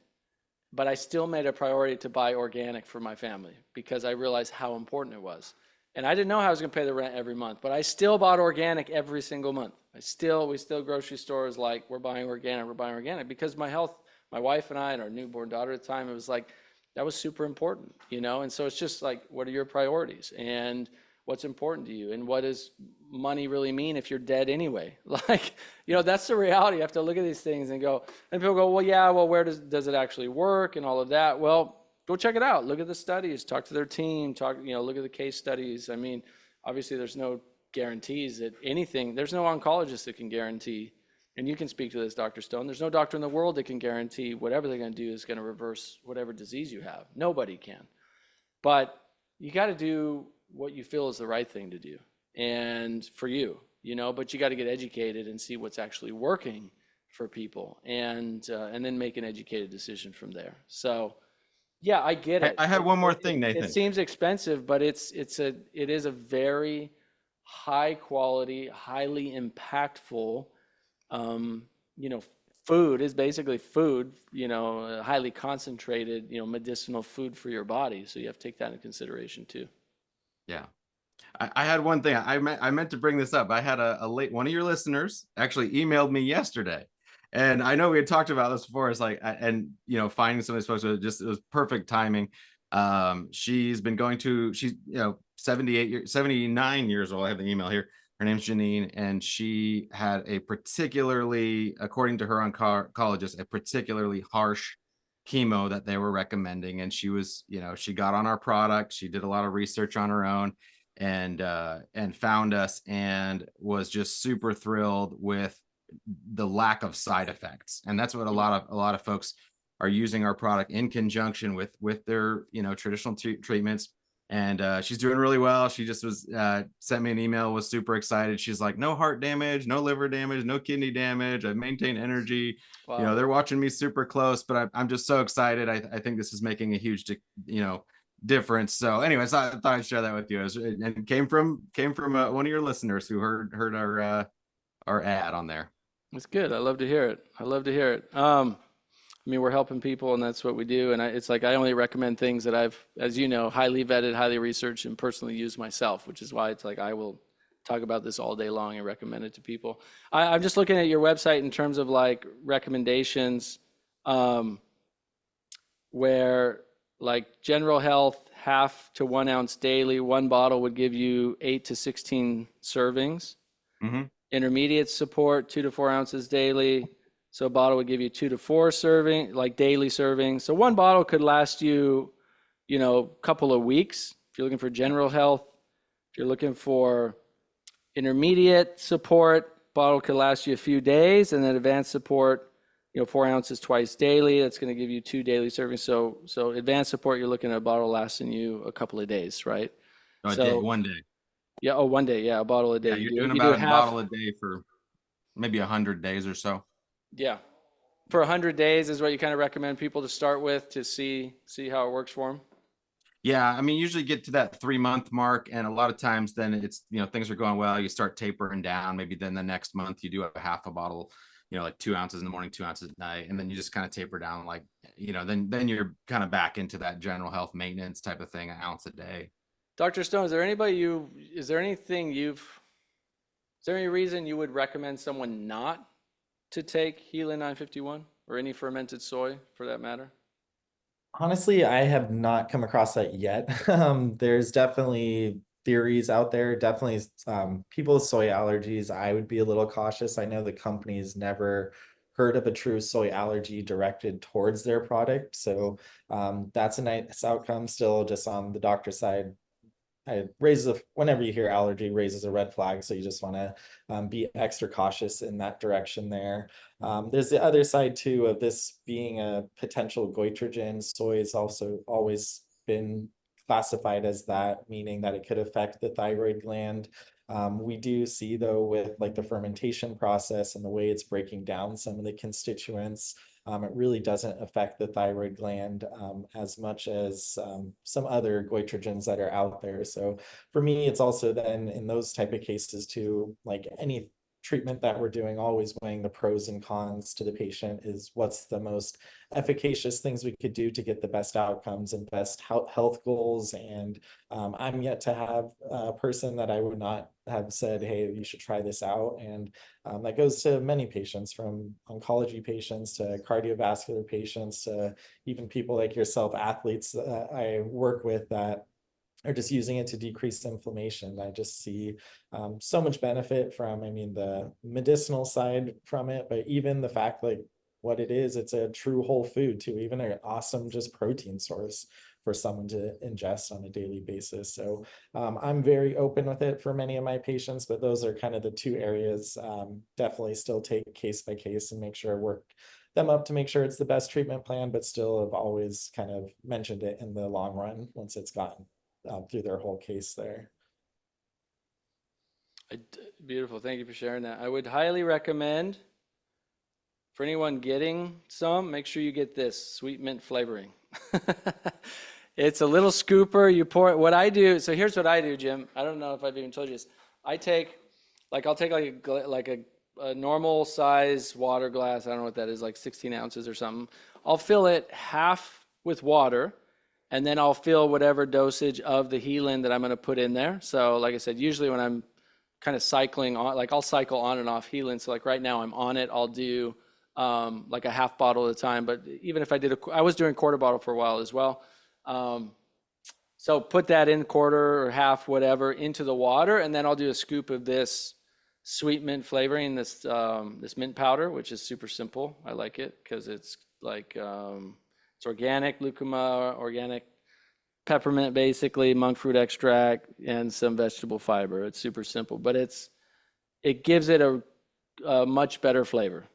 but I still made a priority to buy organic for my family because I realized how important it was. And I didn't know how I was going to pay the rent every month, but I still bought organic every single month. We still grocery stores, like, we're buying organic because my health, my wife and I and our newborn daughter at the time, it was like, that was super important, And so it's just like, what are your priorities and what's important to you? And what is money really mean if you're dead anyway? Like, that's the reality. You have to look at these things and go, and people go, well, yeah, well, where does it actually work and all of that? Well, go check it out. Look at the studies, talk to their team, look at the case studies. I mean, obviously there's no guarantees that anything, there's no oncologist that can guarantee, and you can speak to this, Dr. Stone. There's no doctor in the world that can guarantee whatever they're going to do is going to reverse whatever disease you have. Nobody can. But you got to do what you feel is the right thing to do. And for you, but you got to get educated and see what's actually working for people, and then make an educated decision from there. So, yeah, I get it. I had one more thing, Nathan. It seems expensive, but it is a very high quality, highly impactful, food is basically food, highly concentrated, medicinal food for your body. So you have to take that into consideration too. Yeah. I had one thing I meant to bring this up. I had a late one of your listeners actually emailed me yesterday, and I know we had talked about this before. It's like, and finding somebody supposed to it was perfect timing. She's been going to, she's 79 years old. I have the email here. Her name's Janine, and she had a particularly, according to her oncologist, a particularly harsh chemo that they were recommending. And she was, she got on our product. She did a lot of research on her own, and found us, and was just super thrilled with the lack of side effects. And that's what a lot of folks are using our product in conjunction with their traditional treatments. And she's doing really well. She just was sent me an email, was super excited. She's like, no heart damage, no liver damage, no kidney damage. I've maintained energy. Wow. They're watching me super close, but I'm just so excited. I think this is making a huge difference. So anyways, I thought I'd share that with you. And it came from one of your listeners who heard our ad on there. That's good. I love to hear it. I mean, we're helping people, and that's what we do. And it's like, I only recommend things that I've, as you know, highly vetted, highly researched, and personally used myself, which is why it's like I will talk about this all day long and recommend it to people. I'm just looking at your website in terms of like recommendations, where like general health, 1/2 to 1 ounce daily, one bottle would give you 8 to 16 servings. Mm-hmm. Intermediate support, 2 to 4 ounces daily. So a bottle would give you 2 to 4 daily servings. So one bottle could last you, a couple of weeks. If you're looking for general health, if you're looking for intermediate support, bottle could last you a few days. And then advanced support, 4 ounces twice daily. That's going to give you 2 daily servings. So advanced support, you're looking at a bottle lasting you a couple of days, right? One day. Yeah. Oh, one day. Yeah. A bottle a day. Yeah, you're doing about a bottle a day for maybe 100 days or so. Yeah. For 100 days is what you kind of recommend people to start with to see how it works for them. Yeah, I mean, usually get to that 3-month mark, and a lot of times then it's, things are going well. You start tapering down. Maybe then the next month you do a 1/2 a bottle, like 2 ounces in the morning, 2 ounces at night, and then you just kind of taper down, like, then you're kind of back into that general health maintenance type of thing, 1 ounce a day. Dr. Stone, is there any reason you would recommend someone not to take Helin 951 or any fermented soy for that matter? Honestly, I have not come across that yet. There's definitely theories out there, definitely people with soy allergies. I would be a little cautious. I know the company's never heard of a true soy allergy directed towards their product. So that's a nice outcome. Still, just on the doctor side, whenever you hear allergy, raises a red flag. So you just want to be extra cautious in that direction there. There's the other side too of this being a potential goitrogen. Soy has also always been classified as that, meaning that it could affect the thyroid gland. We do see though, with like the fermentation process and the way it's breaking down some of the constituents, it really doesn't affect the thyroid gland as much as some other goitrogens that are out there. So for me, it's also then in those type of cases too, like any treatment that we're doing, always weighing the pros and cons to the patient is what's the most efficacious things we could do to get the best outcomes and best health goals. And I'm yet to have a person that I would not have said, hey, you should try this out. And that goes to many patients, from oncology patients to cardiovascular patients to even people like yourself, athletes I work with that or just using it to decrease inflammation. I just see so much benefit from, I mean, the medicinal side from it, but even the fact like what it is, it's a true whole food too, even an awesome just protein source for someone to ingest on a daily basis. So I'm very open with it for many of my patients, but those are kind of the two areas. Definitely still take case by case and make sure I work them up to make sure it's the best treatment plan, but still have always kind of mentioned it in the long run once it's gotten through their whole case there. Beautiful. Thank you for sharing that. I would highly recommend for anyone getting some, make sure you get this sweet mint flavoring. It's a little scooper. You pour it. What I do, so here's what I do, Jim. I don't know if I've even told you this. I'll take like a normal size water glass. I don't know what that is, like 16 ounces or something. I'll fill it half with water, and then I'll fill whatever dosage of the Healing that I'm going to put in there. So like I said, usually when I'm kind of cycling on, like I'll cycle on and off Healing. So like right now I'm on it, I'll do like a half bottle at a time. But even if I was doing quarter bottle for a while as well. So put that in quarter or half, whatever, into the water. And then I'll do a scoop of this sweet mint flavoring, this mint powder, which is super simple. I like it because it's like, it's organic lucuma, organic peppermint, basically monk fruit extract, and some vegetable fiber. It's super simple, but it gives it a much better flavor.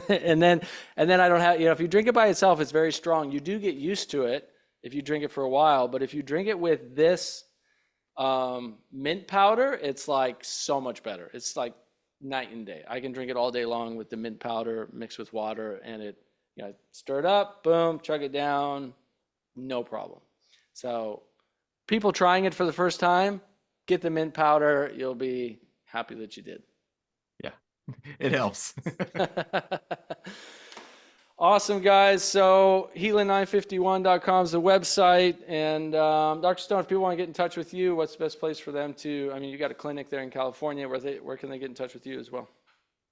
and then I don't have, if you drink it by itself, it's very strong. You do get used to it if you drink it for a while, but if you drink it with this mint powder, it's like so much better. It's like night and day. I can drink it all day long with the mint powder mixed with water, and it, stir it up, boom, chug it down, no problem. So people trying it for the first time, get the mint powder. You'll be happy that you did. Yeah, it helps. Awesome, guys. So healing951.com is the website. And Dr. Stone, if people want to get in touch with you, what's the best place for them to, you got a clinic there in California. Where can they get in touch with you as well?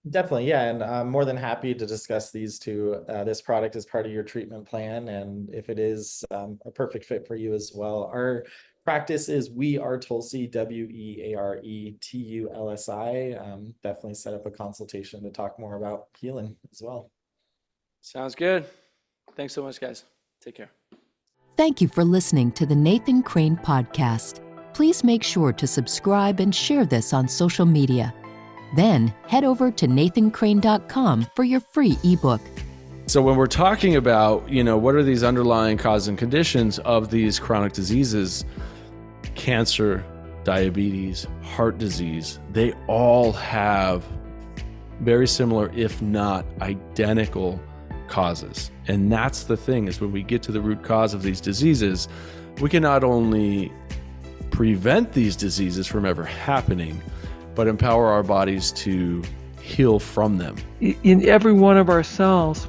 Definitely, yeah, and I'm more than happy to discuss these two. This product is part of your treatment plan, and if it is a perfect fit for you as well. Our practice is We Are Tulsi, WeAreTulsi. Definitely set up a consultation to talk more about healing as well. Sounds good. Thanks so much, guys. Take care. Thank you for listening to the Nathan Crane Podcast. Please make sure to subscribe and share this on social media. Then head over to nathancrane.com for your free ebook. So when we're talking about, what are these underlying causes and conditions of these chronic diseases, cancer, diabetes, heart disease, they all have very similar, if not identical, causes. And that's the thing, is when we get to the root cause of these diseases, we can not only prevent these diseases from ever happening, but empower our bodies to heal from them. In every one of our cells,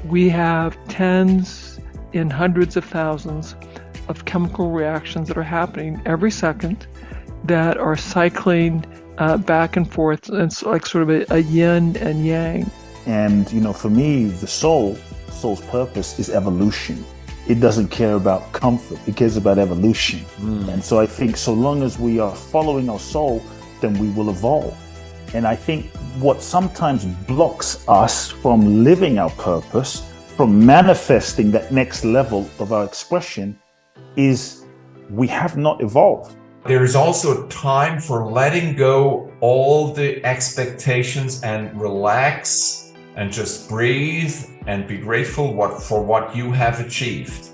we have tens and hundreds of thousands of chemical reactions that are happening every second that are cycling back and forth. And it's like sort of a yin and yang. And, for me, the soul's purpose is evolution. It doesn't care about comfort. It cares about evolution. And so I think so long as we are following our soul, then we will evolve. And I think what sometimes blocks us from living our purpose, from manifesting that next level of our expression, is we have not evolved. There is also a time for letting go all the expectations and relax and just breathe and be grateful for what you have achieved.